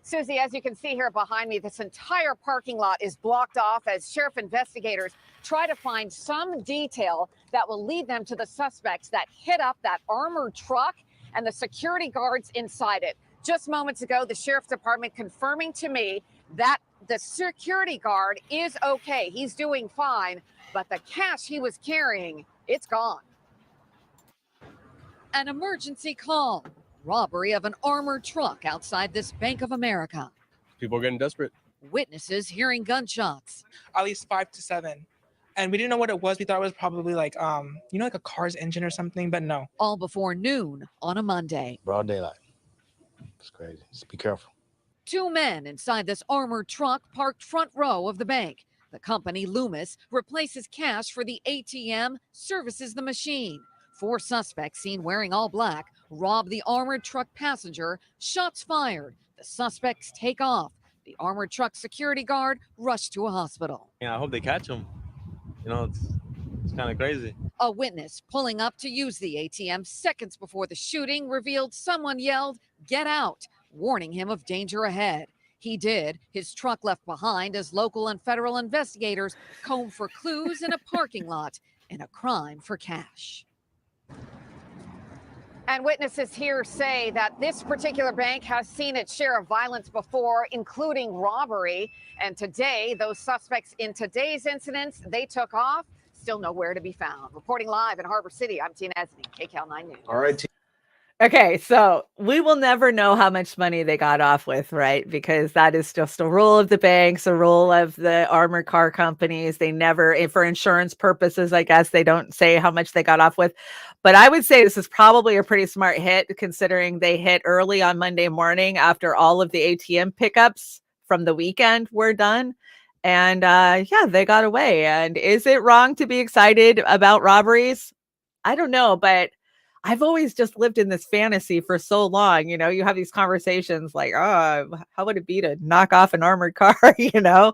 Susie, as you can see here behind me, this entire parking lot is blocked off as sheriff investigators try to find some detail that will lead them to the suspects that hit up that armored truck and the security guards inside it. Just moments ago, the sheriff's department confirming to me that the security guard is okay. He's doing fine, but the cash he was carrying, it's gone. An emergency call. Robbery of an armored truck outside this Bank of America. People are getting desperate. Witnesses hearing gunshots. At least 5 to 7. And we didn't know what it was. We thought it was probably like, like a car's engine or something, but no. All before noon on a Monday. Broad daylight. It's crazy. Just be careful. 2 men inside this armored truck parked front row of the bank. The company, Loomis, replaces cash for the ATM, services the machine. 4 suspects seen wearing all black rob the armored truck passenger. Shots fired. The suspects take off. The armored truck security guard rushed to a hospital. Yeah, I hope they catch him. You know, it's kind of crazy. A witness pulling up to use the ATM seconds before the shooting revealed someone yelled, "Get out," warning him of danger ahead. He did. His truck left behind as local and federal investigators comb for clues in a parking lot in a crime for cash. And witnesses here say that this particular bank has seen its share of violence before, including robbery. And today, those suspects in today's incidents, they took off, still nowhere to be found. Reporting live in Harbor City, I'm Tina Ezzedine, KCAL 9 News. All right. Okay, so we will never know how much money they got off with, right? Because that is just a rule of the banks, a rule of the armored car companies. They never, for insurance purposes, I guess, they don't say how much they got off with. But I would say this is probably a pretty smart hit, considering they hit early on Monday morning after all of the ATM pickups from the weekend were done. And yeah, they got away. And is it wrong to be excited about robberies? I don't know, but I've always just lived in this fantasy for so long. You know, you have these conversations like, oh, how would it be to knock off an armored car, you know?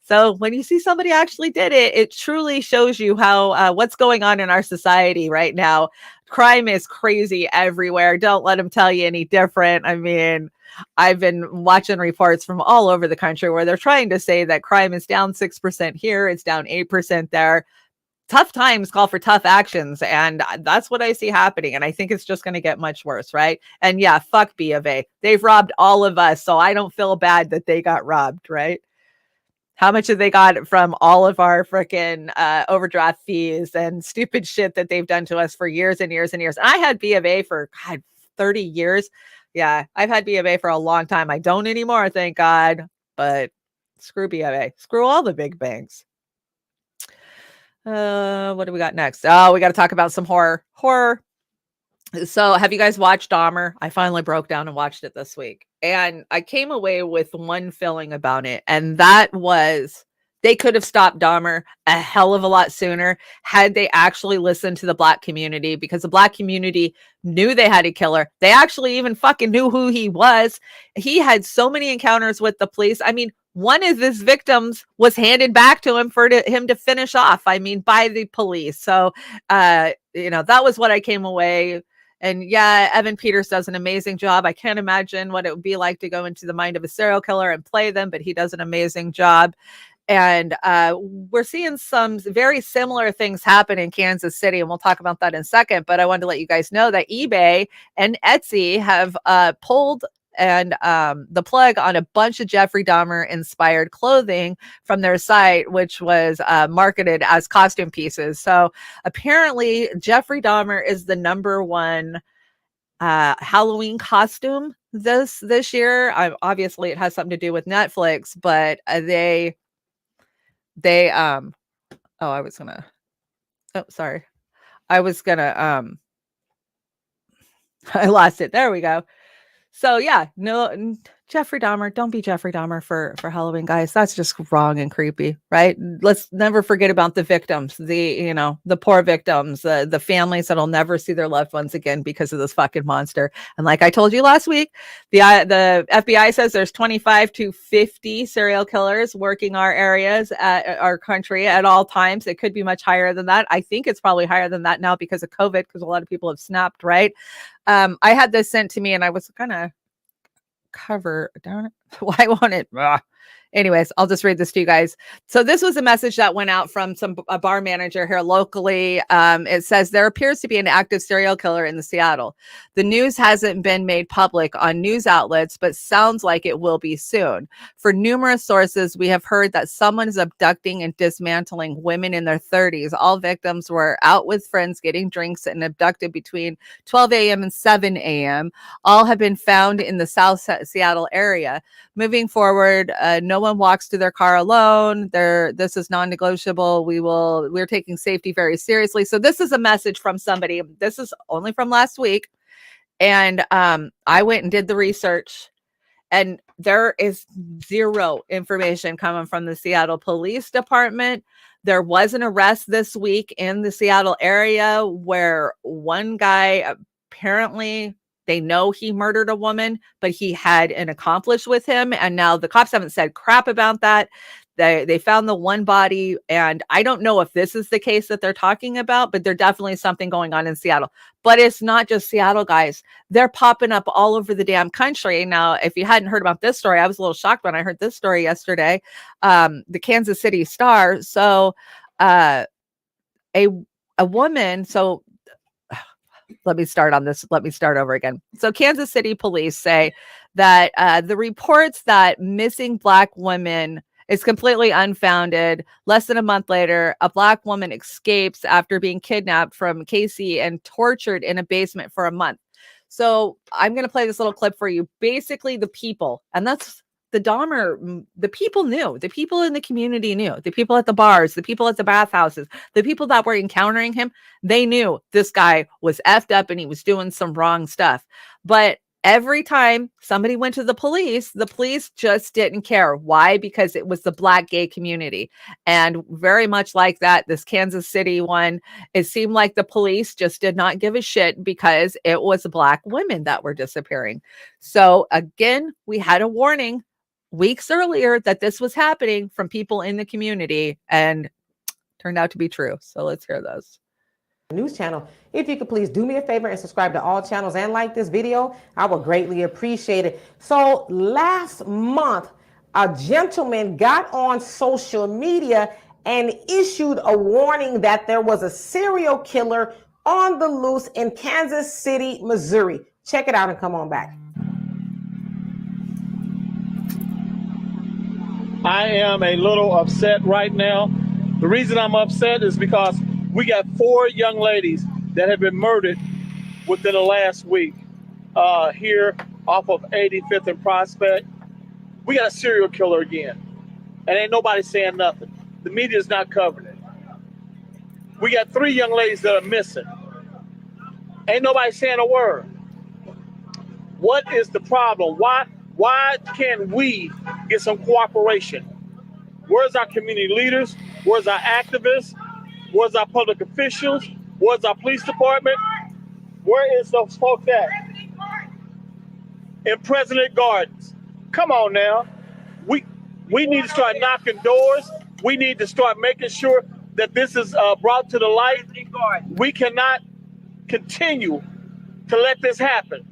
So when you see somebody actually did it, it truly shows you how what's going on in our society right now. Crime is crazy everywhere. Don't let them tell you any different. I mean, I've been watching reports from all over the country where they're trying to say that crime is down 6% here, it's down 8% there. Tough times call for tough actions, and that's what I see happening. And I think it's just going to get much worse, right? And yeah, fuck B of A. They've robbed all of us, so I don't feel bad that they got robbed, right? How much have they got from all of our freaking overdraft fees and stupid shit that they've done to us for years and years and years? And I had B of A for, God, 30 years. Yeah, I've had B of A for a long time. I don't anymore, thank God. But screw B of A. Screw all the big banks. What do we got next? Oh, we got to talk about some horror. So have you guys watched Dahmer? I finally broke down and watched it this week. And I came away with one feeling about it. And that was they could have stopped Dahmer a hell of a lot sooner had they actually listened to the Black community, because the Black community knew they had a killer. They actually even fucking knew who he was. He had so many encounters with the police. I mean, one of his victims was handed back to him for him to finish off, I mean, by the police. So, that was what I came away. And yeah, Evan Peters does an amazing job. I can't imagine what it would be like to go into the mind of a serial killer and play them, but he does an amazing job. And we're seeing some very similar things happen in Kansas City, and we'll talk about that in a second. But I wanted to let you guys know that eBay and Etsy have pulled the plug on a bunch of Jeffrey Dahmer inspired clothing from their site, which was marketed as costume pieces. So apparently Jeffrey Dahmer is the #1 Halloween costume this year. Obviously it has something to do with Netflix, but I lost it. There we go. So yeah, no, Jeffrey Dahmer, don't be Jeffrey Dahmer for Halloween, guys. That's just wrong and creepy, right? Let's never forget about the victims, the poor victims, the families that'll never see their loved ones again because of this fucking monster. And like I told you last week, the FBI says there's 25 to 50 serial killers working our areas at our country at all times. It could be much higher than that. I think it's probably higher than that now because of COVID, because a lot of people have snapped, right? I had this sent to me and I was gonna cover, darn it, why won't it? Anyways, I'll just read this to you guys. So this was a message that went out from a bar manager here locally. It says there appears to be an active serial killer in Seattle. The news hasn't been made public on news outlets, but sounds like it will be soon. For numerous sources, we have heard that someone is abducting and dismantling women in their 30s. All victims were out with friends getting drinks and abducted between 12 a.m. and 7 a.m. All have been found in the South Seattle area. Moving forward, no one walks to their car alone. This is non-negotiable. We're taking safety very seriously. So this is a message from somebody. This is only from last week. And I went and did the research, and there is zero information coming from the Seattle Police Department. There was an arrest this week in the Seattle area where one guy apparently, they know he murdered a woman, but he had an accomplice with him. And now the cops haven't said crap about that. They found the one body, and I don't know if this is the case that they're talking about, but there's definitely something going on in Seattle. But it's not just Seattle, guys. They're popping up all over the damn country. Now, if you hadn't heard about this story, I was a little shocked when I heard this story yesterday. The Kansas City Star. So a woman, so let me start on this. Let me start over again. So Kansas City police say that the reports that missing Black women is completely unfounded. Less than a month later, a Black woman escapes after being kidnapped from KC and tortured in a basement for a month. So I'm going to play this little clip for you. Basically, the people, and that's the Dahmer, the people knew. The people in the community knew. The people at the bars, the people at the bathhouses, the people that were encountering him, they knew this guy was effed up and he was doing some wrong stuff. But every time somebody went to the police just didn't care. Why? Because it was the Black gay community. And very much like that, this Kansas City one, it seemed like the police just did not give a shit because it was Black women that were disappearing. So again, we had a warning weeks earlier that this was happening from people in the community, and turned out to be true. So let's hear this. News channel. If you could please do me a favor and subscribe to all channels and like this video, I would greatly appreciate it. So last month, a gentleman got on social media and issued a warning that there was a serial killer on the loose in Kansas City, Missouri. Check it out and come on back. I am a little upset right now. The reason I'm upset is because we got 4 young ladies that have been murdered within the last week here off of 85th and Prospect. We got a serial killer again, and ain't nobody saying nothing. The media's not covering it. We got 3 young ladies that are missing. Ain't nobody saying a word. What is the problem? Why can't we get some cooperation? Where's our community leaders? Where's our activists? Where's our public officials? Where's our police department? Where is those folks at? In President Gardens. Come on now. We need to start knocking doors. We need to start making sure that this is brought to the light. We cannot continue to let this happen.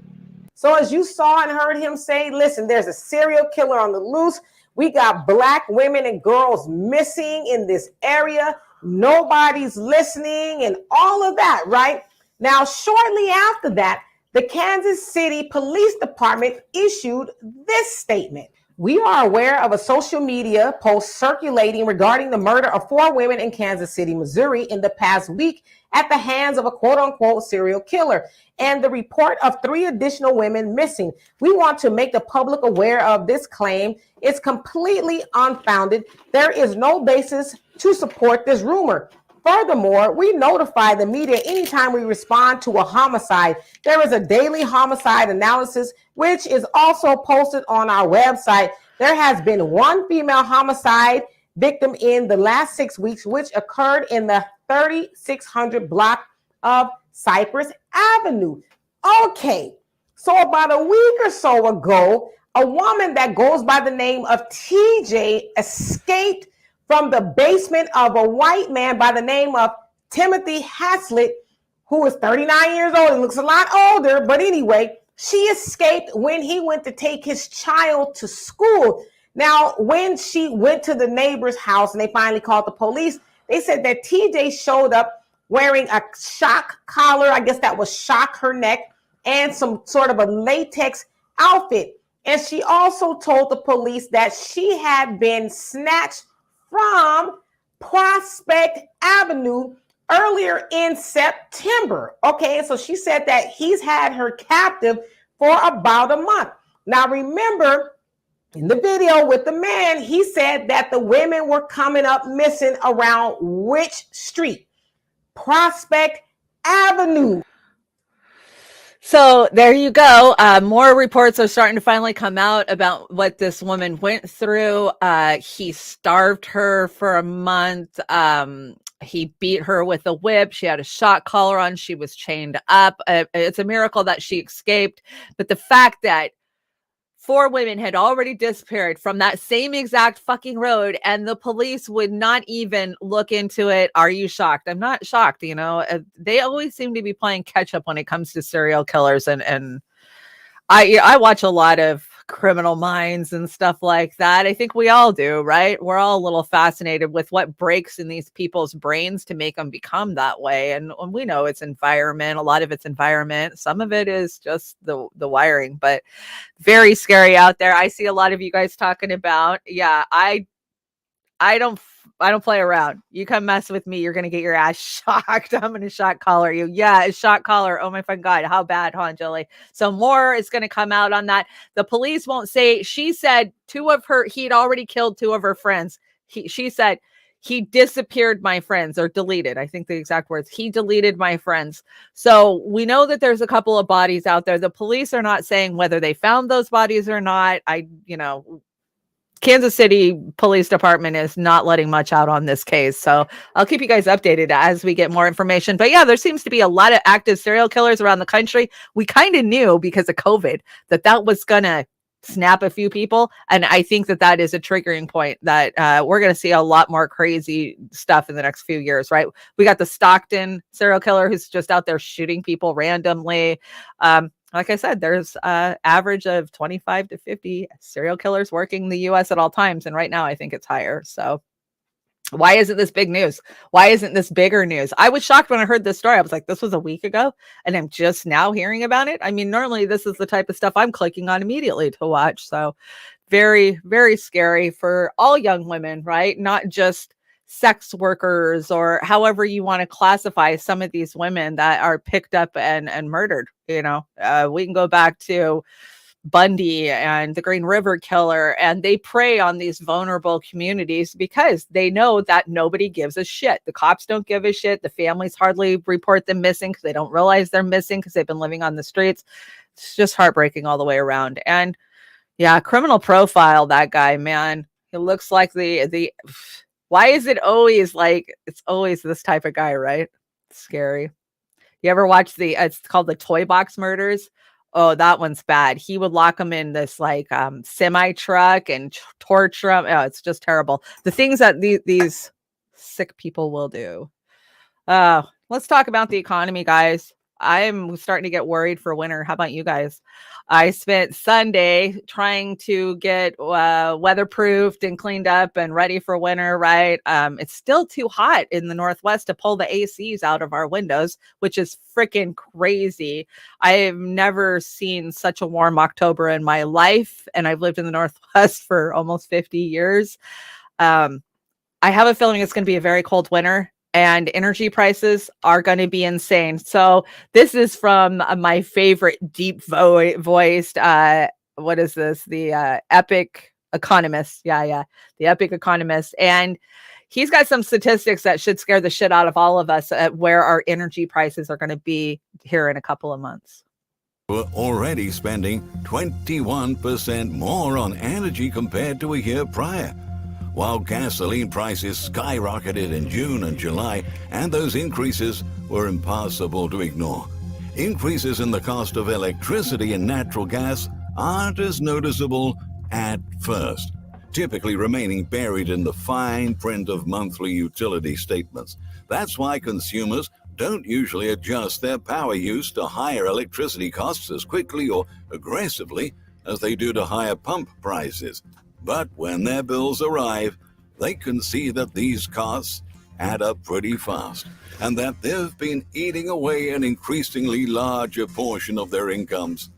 So as you saw and heard him say, listen, there's a serial killer on the loose. We got Black women and girls missing in this area. Nobody's listening and all of that, right? Now, shortly after that, the Kansas City Police Department issued this statement. We are aware of a social media post circulating regarding the murder of 4 women in Kansas City, Missouri in the past week at the hands of a quote-unquote serial killer, and the report of 3 additional women missing. We want to make the public aware of this claim. It's completely unfounded. There is no basis to support this rumor. Furthermore, we notify the media anytime we respond to a homicide. There is a daily homicide analysis, which is also posted on our website. There has been 1 female homicide victim in the last 6 weeks, which occurred in the 3600 block of Cypress Avenue. Okay, so about a week or so ago, a woman that goes by the name of TJ escaped from the basement of a white man by the name of Timothy Haslett, who is 39 years old. He looks a lot older, but anyway, she escaped when he went to take his child to school. Now, when she went to the neighbor's house and they finally called the police, they said that TJ showed up wearing a shock collar, I guess that was shock her neck, and some sort of a latex outfit. And she also told the police that she had been snatched from Prospect Avenue earlier in September. Okay, so she said that he's had her captive for about a month. Now, remember, in the video with the man, he said that the women were coming up missing around which street? Prospect Avenue. So there you go. More reports are starting to finally come out about what this woman went through. He starved her for a month. He beat her with a whip. She had a shock collar on. She was chained up. It's a miracle that she escaped. But the fact that 4 women had already disappeared from that same exact fucking road and the police would not even look into it. Are you shocked? I'm not shocked. You know, they always seem to be playing catch up when it comes to serial killers. And I watch a lot of Criminal Minds and stuff like that. I think we all do, right? We're all a little fascinated with what breaks in these people's brains to make them become that way. And we know it's environment. A lot of it's environment. Some of it is just the wiring, but very scary out there. I see a lot of you guys talking about, yeah, I don't play around. You come mess with me, you're going to get your ass shocked. I'm going to shock collar you. Yeah, a shock collar. Oh my fucking God. How bad, huh, Jilly? So more is going to come out on that. The police won't say. She said he'd already killed 2 of her friends. She said, he disappeared my friends, or deleted. I think the exact words. He deleted my friends. So we know that there's a couple of bodies out there. The police are not saying whether they found those bodies or not. Kansas City Police Department is not letting much out on this case. So I'll keep you guys updated as we get more information. But yeah, there seems to be a lot of active serial killers around the country. We kind of knew because of COVID that was going to snap a few people. And I think that is a triggering point that we're going to see a lot more crazy stuff in the next few years, right? We got the Stockton serial killer who's just out there shooting people randomly. Like I said, there's an average of 25 to 50 serial killers working the U.S. at all times. And right now, I think it's higher. So why isn't this big news? Why isn't this bigger news? I was shocked when I heard this story. I was like, this was a week ago, and I'm just now hearing about it. I mean, normally this is the type of stuff I'm clicking on immediately to watch. So very, very scary for all young women, right? Not just sex workers or however you want to classify some of these women that are picked up and murdered. We can go back to Bundy and the Green River Killer, and they prey on these vulnerable communities because they know that nobody gives a shit. The cops don't give a shit. The families hardly report them missing because they don't realize they're missing because they've been living on the streets. It's just heartbreaking all the way around. And yeah, criminal profile, that guy, man. He looks like the why is it always like it's always this type of guy, right? It's scary. You ever watch it's called the Toy Box Murders? Oh, that one's bad. He would lock them in this like semi truck and torture them. Oh, it's just terrible. The things that these sick people will do. Let's talk about the economy, guys. I'm starting to get worried for winter. How about you guys? I spent Sunday trying to get weatherproofed and cleaned up and ready for winter, right? It's still too hot in the Northwest to pull the ACs out of our windows, which is freaking crazy. I've never seen such a warm October in my life, and I've lived in the Northwest for almost 50 years. I have a feeling it's going to be a very cold winter. And energy prices are going to be insane. So this is from my favorite deep voiced, what is this? The Epic Economist. Yeah. The Epic Economist. And he's got some statistics that should scare the shit out of all of us at where our energy prices are going to be here in a couple of months. We're already spending 21% more on energy compared to a year prior. While gasoline prices skyrocketed in June and July, and those increases were impossible to ignore. Increases in the cost of electricity and natural gas aren't as noticeable at first, typically remaining buried in the fine print of monthly utility statements. That's why consumers don't usually adjust their power use to higher electricity costs as quickly or aggressively as they do to higher pump prices. But when their bills arrive, they can see that these costs add up pretty fast and that they've been eating away an increasingly larger portion of their incomes.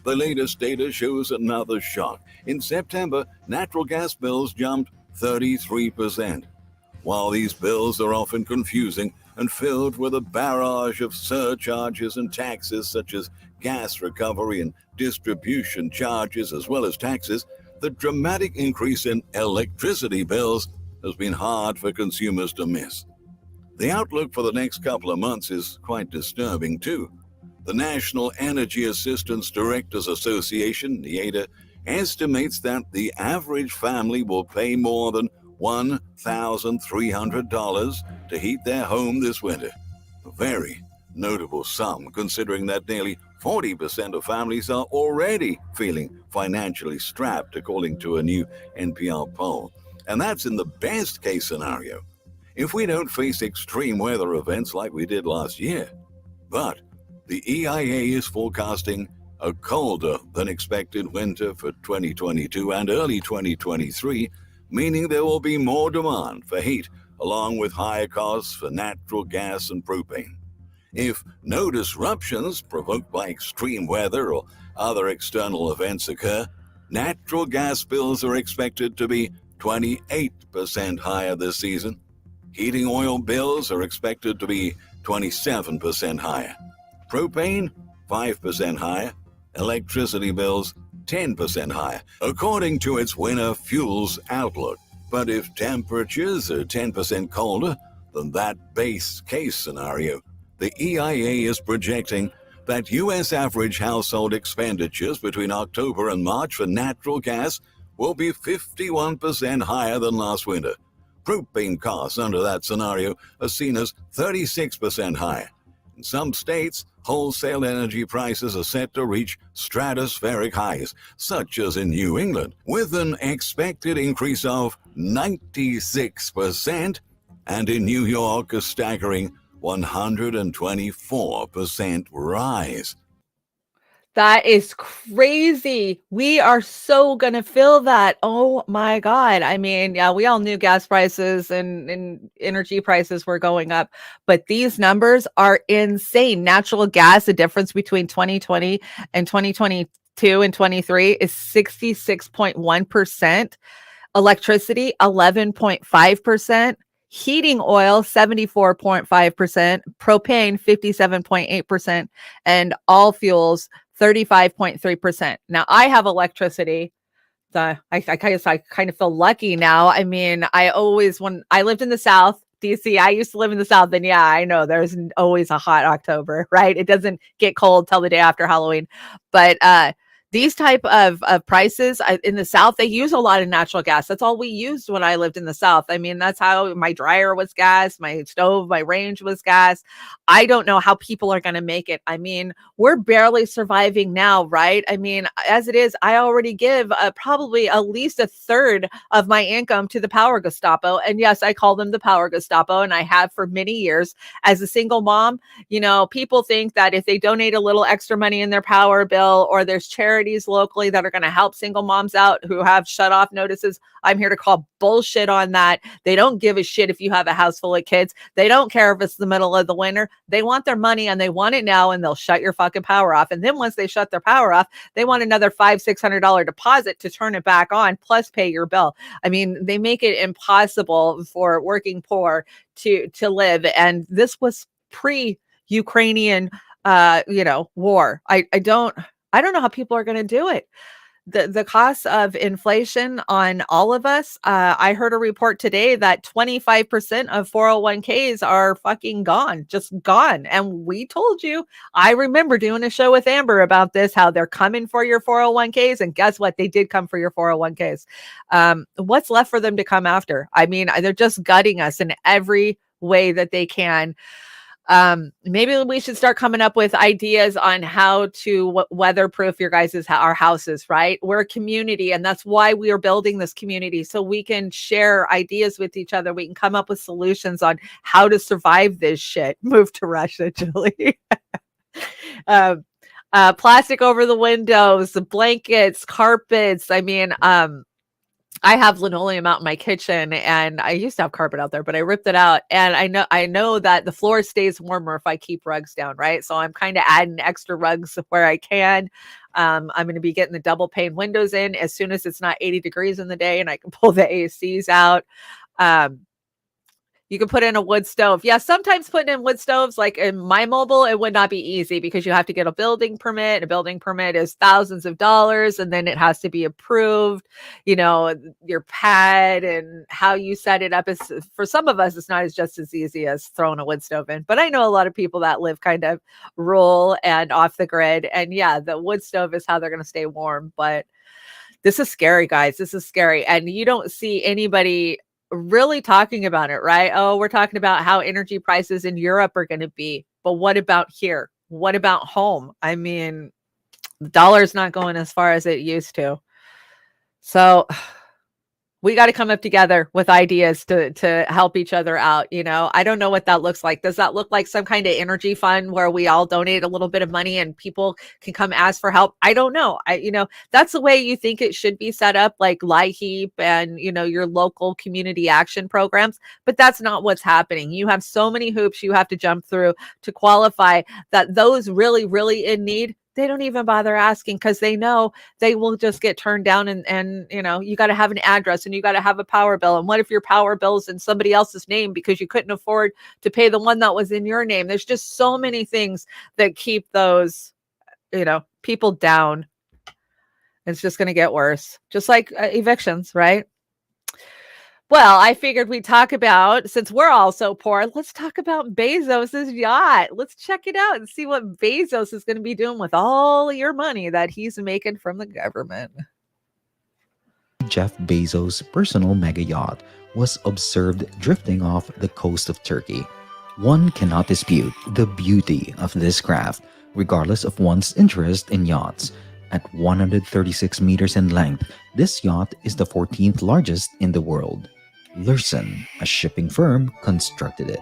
The latest data shows another shock. In September, natural gas bills jumped 33%. While these bills are often confusing and filled with a barrage of surcharges and taxes such as gas recovery and distribution charges as well as taxes, the dramatic increase in electricity bills has been hard for consumers to miss. The outlook for the next couple of months is quite disturbing too. The National Energy Assistance Directors Association, NEADA, estimates that the average family will pay more than $1,300 to heat their home this winter. A very notable sum considering that nearly 40% of families are already feeling financially strapped, according to a new NPR poll. And that's in the best case scenario, if we don't face extreme weather events like we did last year. But the EIA is forecasting a colder than expected winter for 2022 and early 2023, meaning there will be more demand for heat, along with higher costs for natural gas and propane. If no disruptions provoked by extreme weather or other external events occur, natural gas bills are expected to be 28% higher this season. Heating oil bills are expected to be 27% higher. Propane, 5% higher. Electricity bills, 10% higher, according to its winter fuels outlook. But if temperatures are 10% colder than that base case scenario, the EIA is projecting that U.S. average household expenditures between October and March for natural gas will be 51% higher than last winter. Propane costs under that scenario are seen as 36% higher. In some states, wholesale energy prices are set to reach stratospheric highs, such as in New England, with an expected increase of 96%, and in New York, a staggering 124% rise. That is crazy. We are so going to feel that. Oh my God. I mean, yeah, we all knew gas prices and energy prices were going up, but these numbers are insane. Natural gas, the difference between 2020 and 2022 22 and 23 is 66.1%, electricity 11.5%, heating oil 74.5%, propane 57.8%, and all fuels 35.3%. Now I have electricity. I kind of feel lucky now. I mean, when I lived in the South, DC, I used to live in the South, and yeah, I know there's always a hot October, right? It doesn't get cold till the day after Halloween. But these type of prices in the South, they use a lot of natural gas. That's all we used when I lived in the South. I mean, that's how my dryer was gas, my stove, my range was gas. I don't know how people are going to make it. I mean, we're barely surviving now, right? I mean, as it is, I already give probably at least a third of my income to the Power Gestapo. And yes, I call them the Power Gestapo, and I have for many years. As a single mom, you know, people think that if they donate a little extra money in their power bill, or there's charities locally that are going to help single moms out who have shut off notices, I'm here to call bullshit on that. They don't give a shit if you have a house full of kids. They don't care if it's the middle of the winter. They want their money, and they want it now, and they'll shut your fucking power off. And then once they shut their power off, they want another $500-$600 deposit to turn it back on, plus pay your bill. I mean, they make it impossible for working poor to live. And this was pre-Ukrainian war. I don't know how people are going to do it. The cost of inflation on all of us. I heard a report today that 25% of 401ks are fucking gone, just gone. And we told you, I remember doing a show with Amber about this, how they're coming for your 401ks. And guess what? They did come for your 401ks. What's left for them to come after? I mean, they're just gutting us in every way that they can. Maybe we should start coming up with ideas on how to weatherproof our houses, right? We're a community, and that's why we are building this community, so we can share ideas with each other. We can come up with solutions on how to survive this shit. Move to Russia, Julie. Plastic over the windows, the blankets, carpets. I mean, I have linoleum out in my kitchen, and I used to have carpet out there, but I ripped it out. And I know that the floor stays warmer if I keep rugs down, right? So I'm kind of adding extra rugs where I can. I'm going to be getting the double pane windows in as soon as it's not 80 degrees in the day, and I can pull the ACs out. You can put in a wood stove. Yeah, sometimes putting in wood stoves, like in my mobile, it would not be easy because you have to get a building permit. A building permit is thousands of dollars, and then it has to be approved. You know, your pad and how you set it up is, for some of us, it's not just as easy as throwing a wood stove in. But I know a lot of people that live kind of rural and off the grid. And yeah, the wood stove is how they're going to stay warm. But this is scary, guys. This is scary. And you don't see anybody really talking about it, right? Oh, we're talking about how energy prices in Europe are going to be. But what about here? What about home? I mean, the dollar's not going as far as it used to. So we got to come up together with ideas to help each other out. You know, I don't know what that looks like. Does that look like some kind of energy fund where we all donate a little bit of money and people can come ask for help? I don't know. That's the way you think it should be set up, like LIHEAP and, your local community action programs. But that's not what's happening. You have so many hoops you have to jump through to qualify that those really, really in need, they don't even bother asking because they know they will just get turned down. And you got to have an address and you got to have a power bill. And what if your power bill's in somebody else's name because you couldn't afford to pay the one that was in your name? There's just so many things that keep those, people down. It's just going to get worse, just like evictions, right? Well, I figured we'd talk about, since we're all so poor, let's talk about Bezos's yacht. Let's check it out and see what Bezos is going to be doing with all your money that he's making from the government. Jeff Bezos' personal mega yacht was observed drifting off the coast of Turkey. One cannot dispute the beauty of this craft, regardless of one's interest in yachts. At 136 meters in length, this yacht is the 14th largest in the world. Lursen, a shipping firm, constructed it.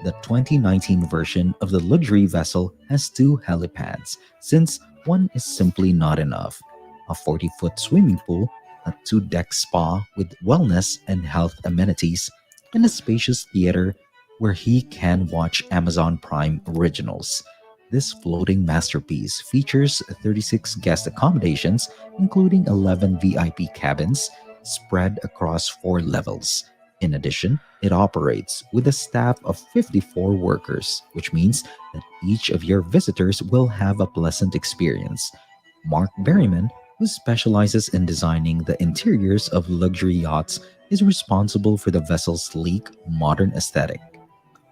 The 2019 version of the luxury vessel has 2 helipads, since one is simply not enough. A 40-foot swimming pool, a 2-deck spa with wellness and health amenities, and a spacious theater where he can watch Amazon Prime originals. This floating masterpiece features 36 guest accommodations, including 11 VIP cabins spread across 4 levels. In addition, it operates with a staff of 54 workers, which means that each of your visitors will have a pleasant experience. Mark Berryman, who specializes in designing the interiors of luxury yachts, is responsible for the vessel's sleek, modern aesthetic.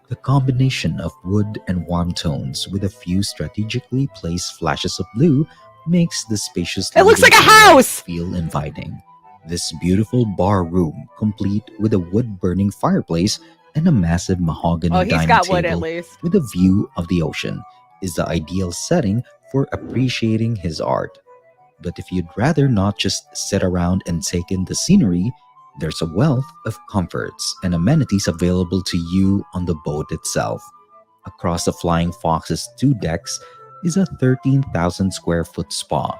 The combination of wood and warm tones with a few strategically placed flashes of blue makes the spacious It looks like a living area house! feel inviting. This beautiful bar room, complete with a wood-burning fireplace and a massive mahogany Oh, he's dining got wood at table least. with a view of the ocean, is the ideal setting for appreciating his art. But if you'd rather not just sit around and take in the scenery, there's a wealth of comforts and amenities available to you on the boat itself. Across the Flying Fox's 2 decks is a 13,000 square foot spa.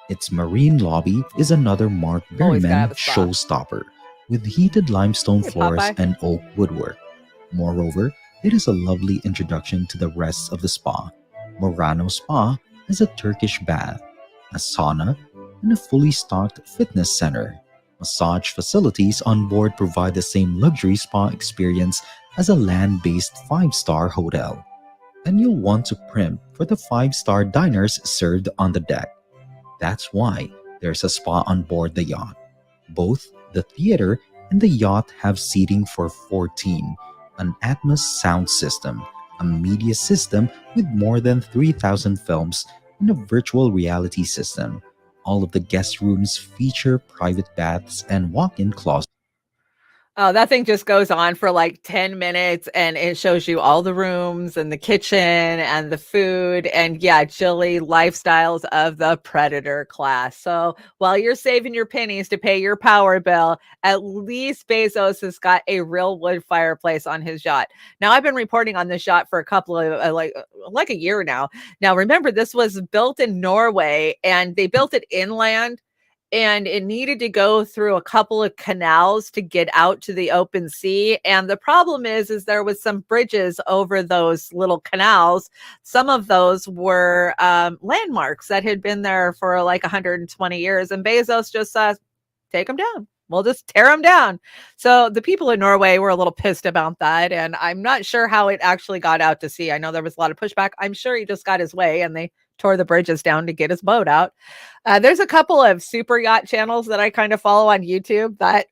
Its marine lobby is another Mark Always gotta Berryman have a spa. showstopper, with heated limestone Hey, floors Popeye. and oak woodwork. Moreover, it is a lovely introduction to the rest of the spa. Murano Spa has a Turkish bath, a sauna, and a fully stocked fitness center. Massage facilities on board provide the same luxury spa experience as a land-based 5-star hotel. And you'll want to primp for the 5-star diners served on the deck. That's why there's a spa on board the yacht. Both the theater and the yacht have seating for 14, an Atmos sound system, a media system with more than 3,000 films, and a virtual reality system. All of the guest rooms feature private baths and walk-in closets. Oh, that thing just goes on for like 10 minutes and it shows you all the rooms and the kitchen and the food and yeah, chilly lifestyles of the Predator class. So while you're saving your pennies to pay your power bill, at least Bezos has got a real wood fireplace on his yacht. Now I've been reporting on this yacht for a couple of like a year now. Now remember, this was built in Norway and they built it inland. And it needed to go through a couple of canals to get out to the open sea. And the problem is there was some bridges over those little canals. Some of those were landmarks that had been there for like 120 years. And Bezos just says, take them down. We'll just tear them down. So the people in Norway were a little pissed about that. And I'm not sure how it actually got out to sea. I know there was a lot of pushback. I'm sure he just got his way and they tore the bridges down to get his boat out. There's a couple of super yacht channels that I kind of follow on YouTube that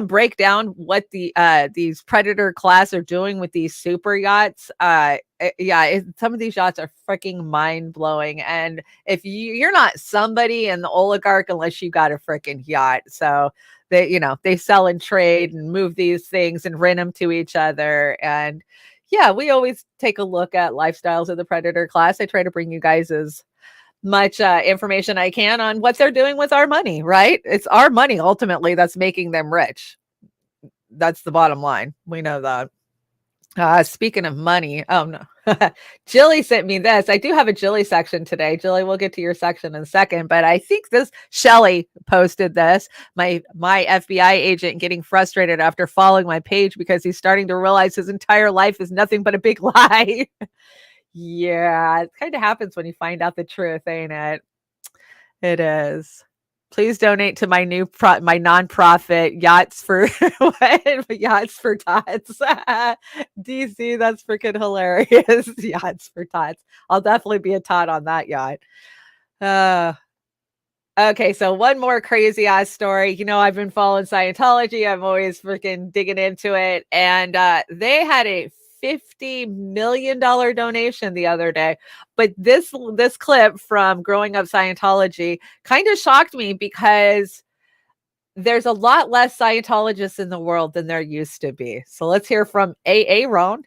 break down what these Predator class are doing with these super yachts. Some of these yachts are freaking mind blowing. And if you're not somebody in the oligarch unless you got a freaking yacht, so they sell and trade and move these things and rent them to each other. And yeah, we always take a look at lifestyles of the Predator class. I try to bring you guys as much information I can on what they're doing with our money, right? It's our money ultimately that's making them rich. That's the bottom line. We know that. Speaking of money, oh no, Jilly sent me this. I do have a Jilly section today. Jilly, we'll get to your section in a second, but I think Shelly posted this. My FBI agent getting frustrated after following my page because he's starting to realize his entire life is nothing but a big lie. Yeah, it kind of happens when you find out the truth, ain't it? It is. Please donate to my new my nonprofit Yachts for Yachts for Tots. DC, that's freaking hilarious. Yachts for Tots. I'll definitely be a tot on that yacht. Okay, so one more crazy ass story. I've been following Scientology. I'm always freaking digging into it, and they had a $50 million donation the other day. But this clip from Growing Up Scientology kind of shocked me because there's a lot less Scientologists in the world than there used to be. So let's hear from Aaron.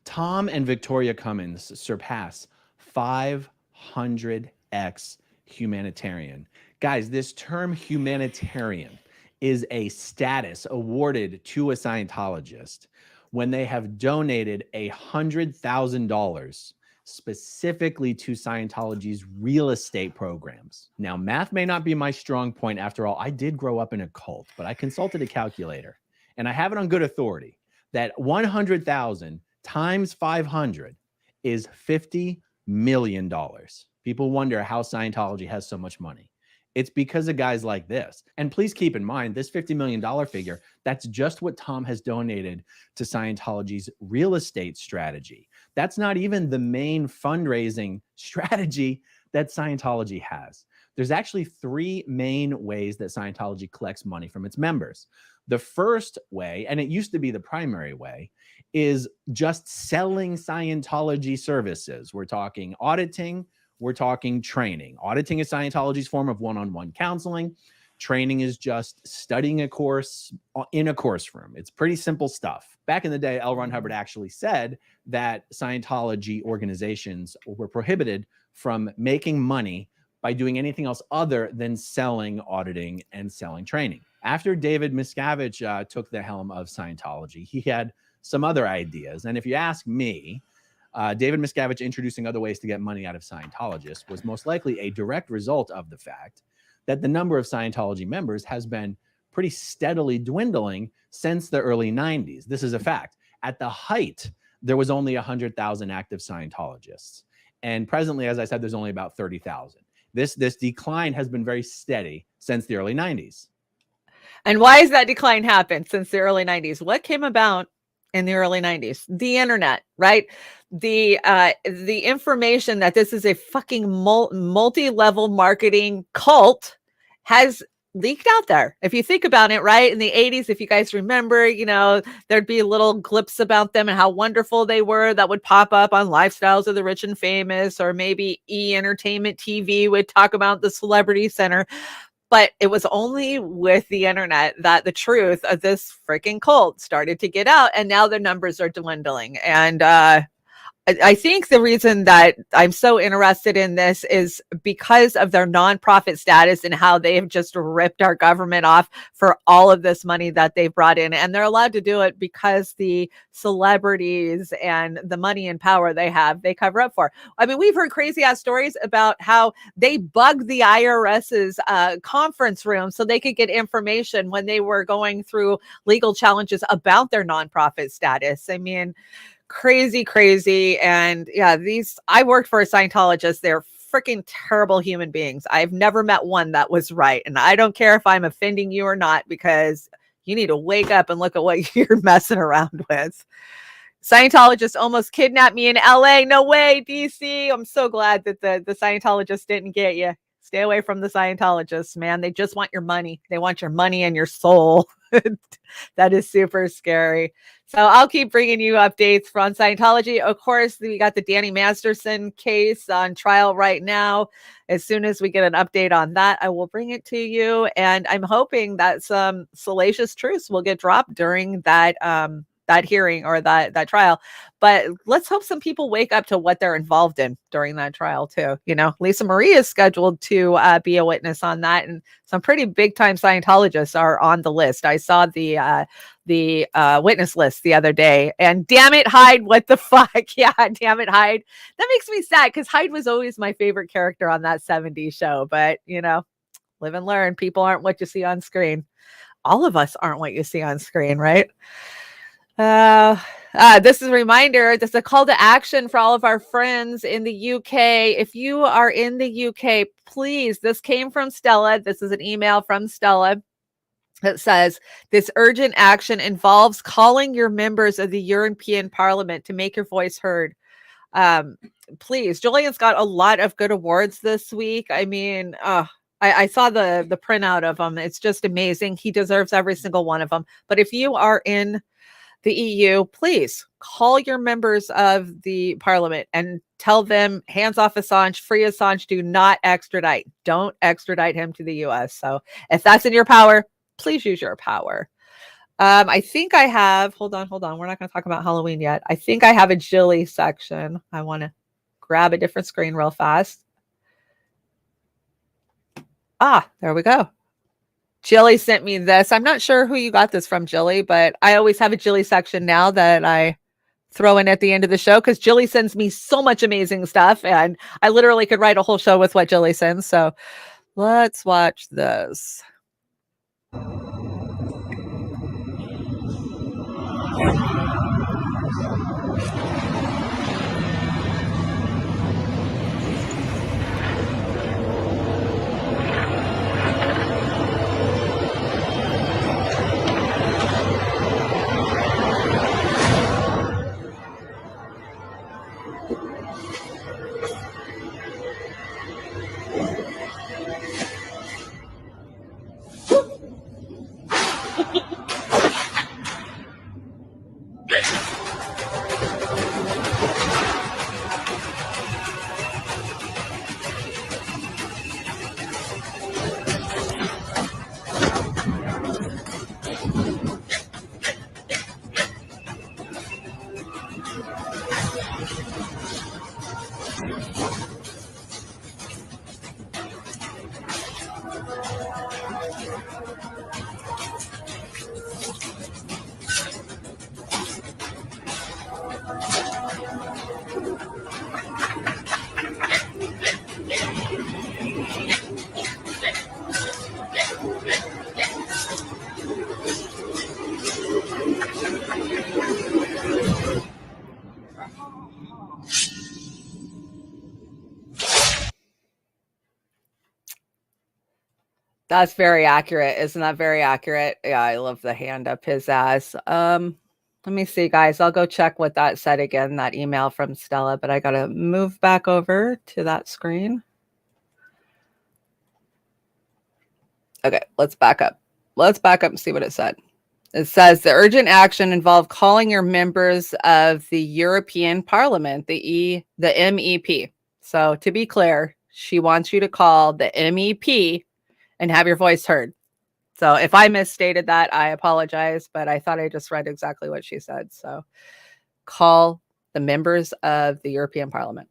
Tom and Victoria Cummins surpass 500x humanitarian. Guys, this term humanitarian is a status awarded to a Scientologist when they have donated $100,000 specifically to Scientology's real estate programs. Now, math may not be my strong point. After all, I did grow up in a cult, but I consulted a calculator and I have it on good authority that 100,000 times 500 is $50 million. People wonder how Scientology has so much money. It's because of guys like this. And please keep in mind, this $50 million figure, that's just what Tom has donated to Scientology's real estate strategy. That's not even the main fundraising strategy that Scientology has. There's actually three main ways that Scientology collects money from its members. The first way, and it used to be the primary way, is just selling Scientology services. We're talking auditing, we're talking training. Auditing is Scientology's form of one-on-one counseling. Training is just studying a course in a course room. It's pretty simple stuff. Back in the day, L. Ron Hubbard actually said that Scientology organizations were prohibited from making money by doing anything else other than selling, auditing, and selling training. After David Miscavige took the helm of Scientology, he had some other ideas. And if you ask me, David Miscavige introducing other ways to get money out of Scientologists was most likely a direct result of the fact that the number of Scientology members has been pretty steadily dwindling since the early 90s. This is a fact. At the height, there was only 100,000 active Scientologists. And presently, as I said, there's only about 30,000. This decline has been very steady since the early 90s. And why has that decline happened since the early 90s? What came about in the early 90s? The internet, right? The information that this is a fucking multi-level marketing cult has leaked out there. If you think about it, right? In the 80s, if you guys remember, there'd be little clips about them and how wonderful they were that would pop up on Lifestyles of the Rich and Famous, or maybe E! Entertainment TV would talk about the Celebrity Center. But it was only with the internet that the truth of this freaking cult started to get out. And now the numbers are dwindling. And I think the reason that I'm so interested in this is because of their nonprofit status and how they have just ripped our government off for all of this money that they've brought in. And they're allowed to do it because the celebrities and the money and power they have, they cover up for. I mean, we've heard crazy ass stories about how they bugged the IRS's conference room so they could get information when they were going through legal challenges about their nonprofit status. I mean, crazy. And yeah, I worked for a Scientologist. They're freaking terrible human beings. I've never met one that was right. And I don't care if I'm offending you or not, because you need to wake up and look at what you're messing around with. Scientologist almost kidnapped me in LA. No way, DC. I'm so glad that the Scientologist didn't get you. Stay away from the Scientologists, man. They just want your money. They want your money and your soul. That is super scary. So I'll keep bringing you updates from Scientology. Of course, we got the Danny Masterson case on trial right now. As soon as we get an update on that, I will bring it to you. And I'm hoping that some salacious truths will get dropped during that hearing or that trial. But let's hope some people wake up to what they're involved in during that trial too. Lisa Marie is scheduled to be a witness on that, and some pretty big time Scientologists are on the list. I saw the witness list the other day, and damn it, Hyde, what the fuck? Yeah, damn it, Hyde. That makes me sad, because Hyde was always my favorite character on that 70s show. But live and learn. People aren't what you see on screen. All of us aren't what you see on screen, right? This is a reminder. This is a call to action for all of our friends in the UK. If you are in the UK, please, this came from Stella. This is an email from Stella. It says, this urgent action involves calling your members of the European Parliament to make your voice heard. Please, Julian's got a lot of good awards this week. I mean, I saw the printout of them. It's just amazing. He deserves every single one of them. But if you are in the EU, please call your members of the parliament and tell them, hands off Assange, free Assange, do not extradite. Don't extradite him to the US. So if that's in your power, please use your power. I think I have, hold on. We're not going to talk about Halloween yet. I think I have a Jilly section. I want to grab a different screen real fast. There we go. Jilly sent me this. I'm not sure who you got this from, Jilly, but I always have a Jilly section now that I throw in at the end of the show, because Jilly sends me so much amazing stuff, and I literally could write a whole show with what Jilly sends. So let's watch this. That's very accurate. Isn't that very accurate? Yeah, I love the hand up his ass. Let me see, guys. I'll go check what that said again, that email from Stella, but I gotta move back over to that screen. Okay, let's back up. Let's back up and see what it said. It says the urgent action involved calling your members of the European Parliament, the MEP. So to be clear, she wants you to call the MEP and have your voice heard. So if I misstated that, I apologize, but I thought I just read exactly what she said. So call the members of the European Parliament.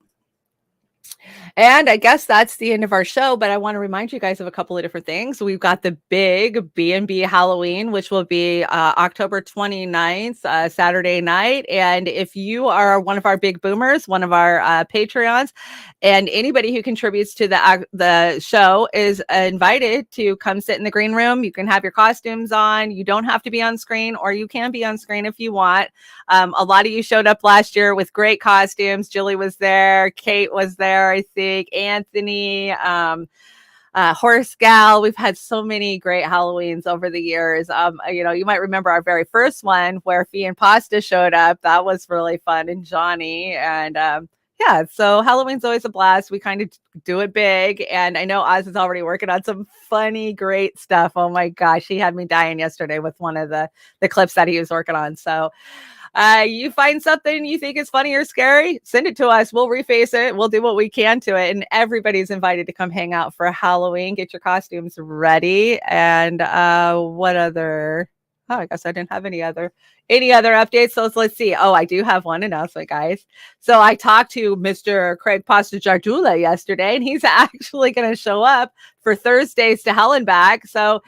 And I guess that's the end of our show, but I want to remind you guys of a couple of different things. We've got the big B&B Halloween, which will be October 29th, Saturday night. And if you are one of our big boomers, one of our Patreons, and anybody who contributes to the show is invited to come sit in the green room. You can have your costumes on. You don't have to be on screen, or you can be on screen if you want. A lot of you showed up last year with great costumes. Julie was there. Kate was there, I think. Anthony, Horse Gal. We've had so many great Halloweens over the years. You know, you might remember our very first one where Fee and Pasta showed up. That was really fun. And Johnny. And yeah, so Halloween's always a blast. We kind of do it big. And I know Oz is already working on some funny, great stuff. Oh my gosh, he had me dying yesterday with one of the clips that he was working on. So you find something you think is funny or scary, send it to us. We'll reface it. We'll do what we can to it. And everybody's invited to come hang out for Halloween. Get your costumes ready. And what other? Oh, I guess I didn't have any other updates. So let's see. Oh, I do have one announcement, guys. So I talked to Mr. Craig Pasta-Jardula yesterday, and he's actually going to show up for Thursdays to Hell and Back. So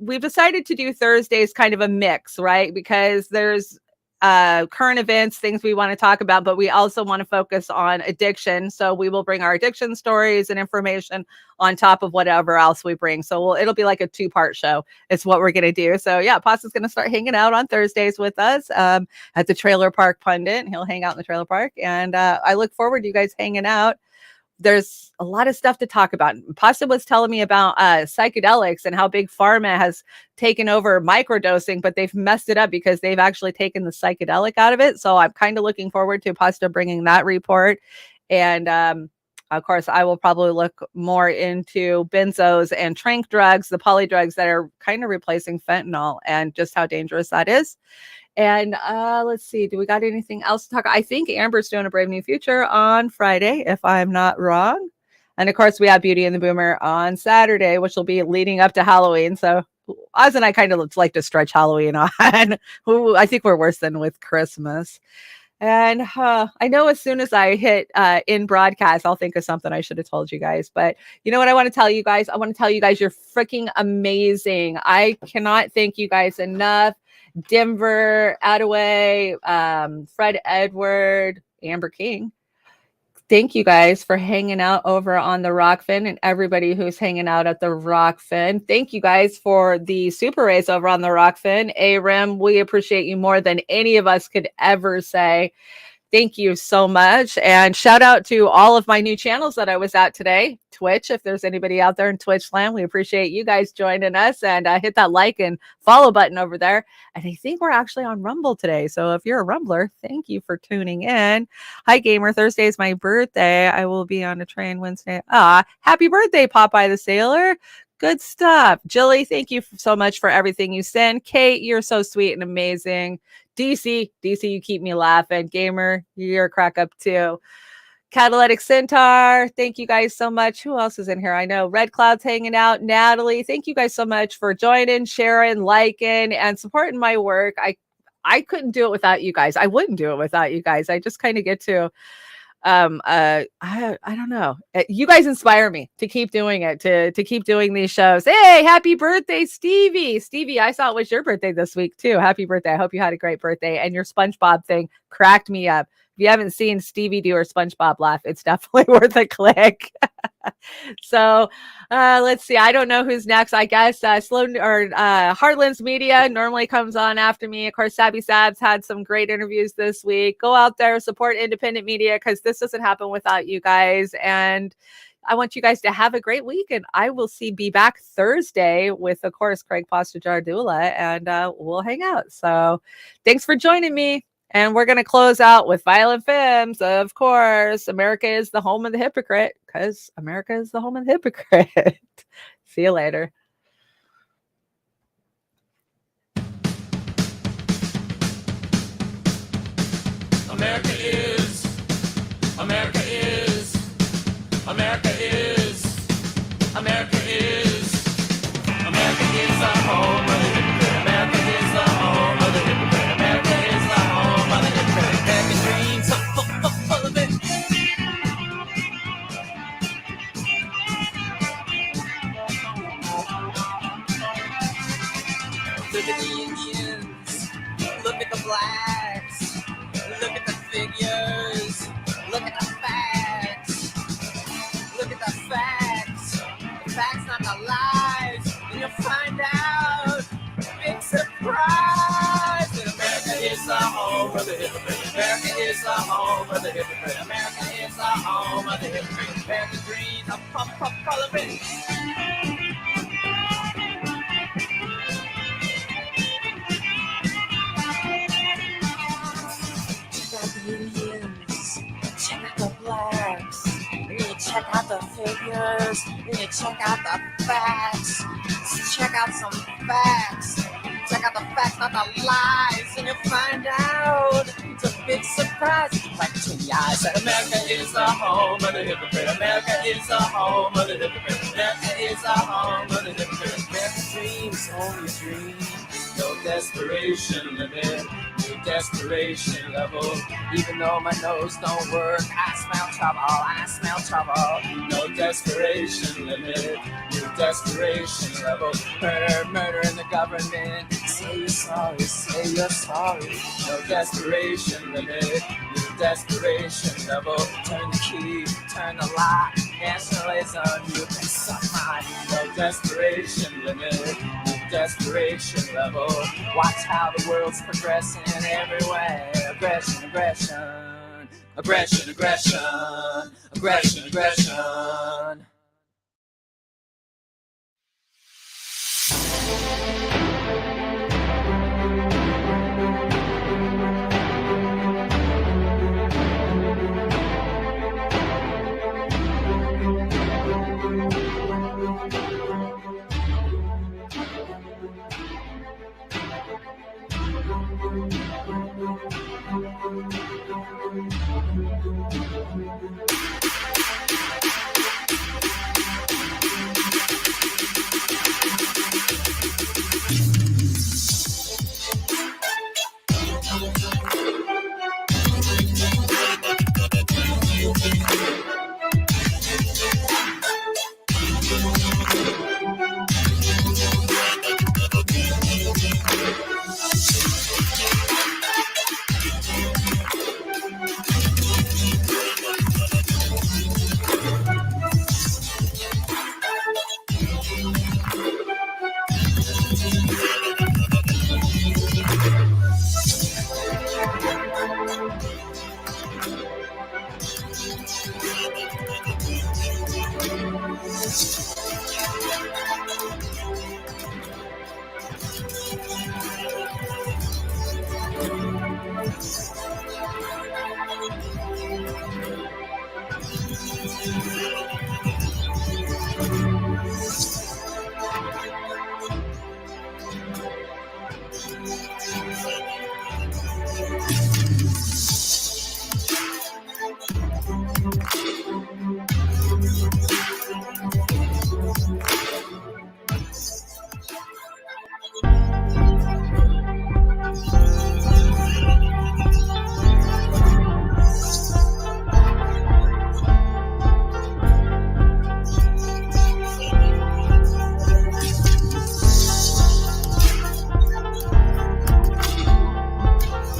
we've decided to do Thursdays kind of a mix, right? Because there's current events, things we want to talk about, but we also want to focus on addiction. So we will bring our addiction stories and information on top of whatever else we bring. So it'll be like a 2-part show. It's what we're going to do. So yeah, Pasta's going to start hanging out on Thursdays with us at the Trailer Park Pundit. He'll hang out in the trailer park. And I look forward to you guys hanging out. There's a lot of stuff to talk about. Pasta was telling me about psychedelics and how big pharma has taken over microdosing, but they've messed it up because they've actually taken the psychedelic out of it. So I'm kind of looking forward to Pasta bringing that report. And of course, I will probably look more into benzos and trank drugs, the poly drugs that are kind of replacing fentanyl, and just how dangerous that is. And let's see, do we got anything else to talk? I think Amber's doing a Brave New Future on Friday, if I'm not wrong. And of course, we have Beauty and the Boomer on Saturday, which will be leading up to Halloween. So Oz and I kind of like to stretch Halloween on. I think we're worse than with Christmas. And I know as soon as I hit in broadcast, I'll think of something I should have told you guys. But you know what I want to tell you guys? I want to tell you guys you're freaking amazing. I cannot thank you guys enough. Denver, Attaway, Fred Edward, Amber King. Thank you guys for hanging out over on the Rockfin, and everybody who's hanging out at the Rockfin. Thank you guys for the super raise over on the Rockfin. AREM, we appreciate you more than any of us could ever say. Thank you so much. And shout out to all of my new channels that I was at today. Twitch, if there's anybody out there in Twitch land, we appreciate you guys joining us, and hit that like and follow button over there. And I think we're actually on Rumble today. So if you're a Rumbler, thank you for tuning in. Hi, Gamer. Thursday is my birthday. I will be on a train Wednesday. Happy birthday, Popeye the Sailor. Good stuff. Jilly, thank you so much for everything you send. Kate, you're so sweet and amazing. DC, you keep me laughing. Gamer, you're a crack up too. Catalytic Centaur, thank you guys so much. Who else is in here? I know Red Cloud's hanging out. Natalie, thank you guys so much for joining, sharing, liking, and supporting my work. I couldn't do it without you guys. I wouldn't do it without you guys. I just kind of get to I don't know. You guys inspire me to keep doing it, to keep doing these shows. Hey, happy birthday, Stevie. Stevie, I saw it was your birthday this week too. Happy birthday. I hope you had a great birthday, and your SpongeBob thing cracked me up. If you haven't seen Stevie do her SpongeBob laugh, it's definitely worth a click. So let's see. I don't know who's next. I guess Heartlands Media normally comes on after me. Of course, Sabby Sabs had some great interviews this week. Go out there, support independent media, because this doesn't happen without you guys. And I want you guys to have a great week, and I will be back Thursday with, of course, Craig Pasta-Jardula, and we'll hang out. So thanks for joining me. And we're going to close out with Violent Femmes. Of course, America is the home of the hypocrite, because America is the home of the hypocrite. See you later. America is, America is, America is, America is, America is the home of the hypocrite. America is the home of the hypocrite. America is the home of the hypocrite. American dreams are full of it. Look at the Indians, look at the blacks, look at the figures, look at the facts, look at the facts, not the lies, and you'll find out, big surprise, that America is the home of the hypocrite. America is the home of the hypocrite. America is the home of the hypocrite. American dreams are full of it. Indians, check out the blacks, and then you check out the figures, then you check out the facts, check out some facts, check out the facts, not the lies, and you'll find out, it's a big surprise, like between the eyes, that America is the home of the hypocrite. America is the home of the hypocrite. America is the home of the hypocrite. American dreams, only a dream, no desperation limit. Desperation level. Even though my nose don't work, I smell trouble, I smell trouble. No desperation limit, no desperation level. Murder in the government. Say you're sorry. No desperation limit, no desperation level. Turn the key, turn the lock. Nationalism, you can suck mine. No desperation limit, no desperation level. Watch how the world's progressing everywhere. Aggression, aggression, aggression, aggression, aggression, aggression.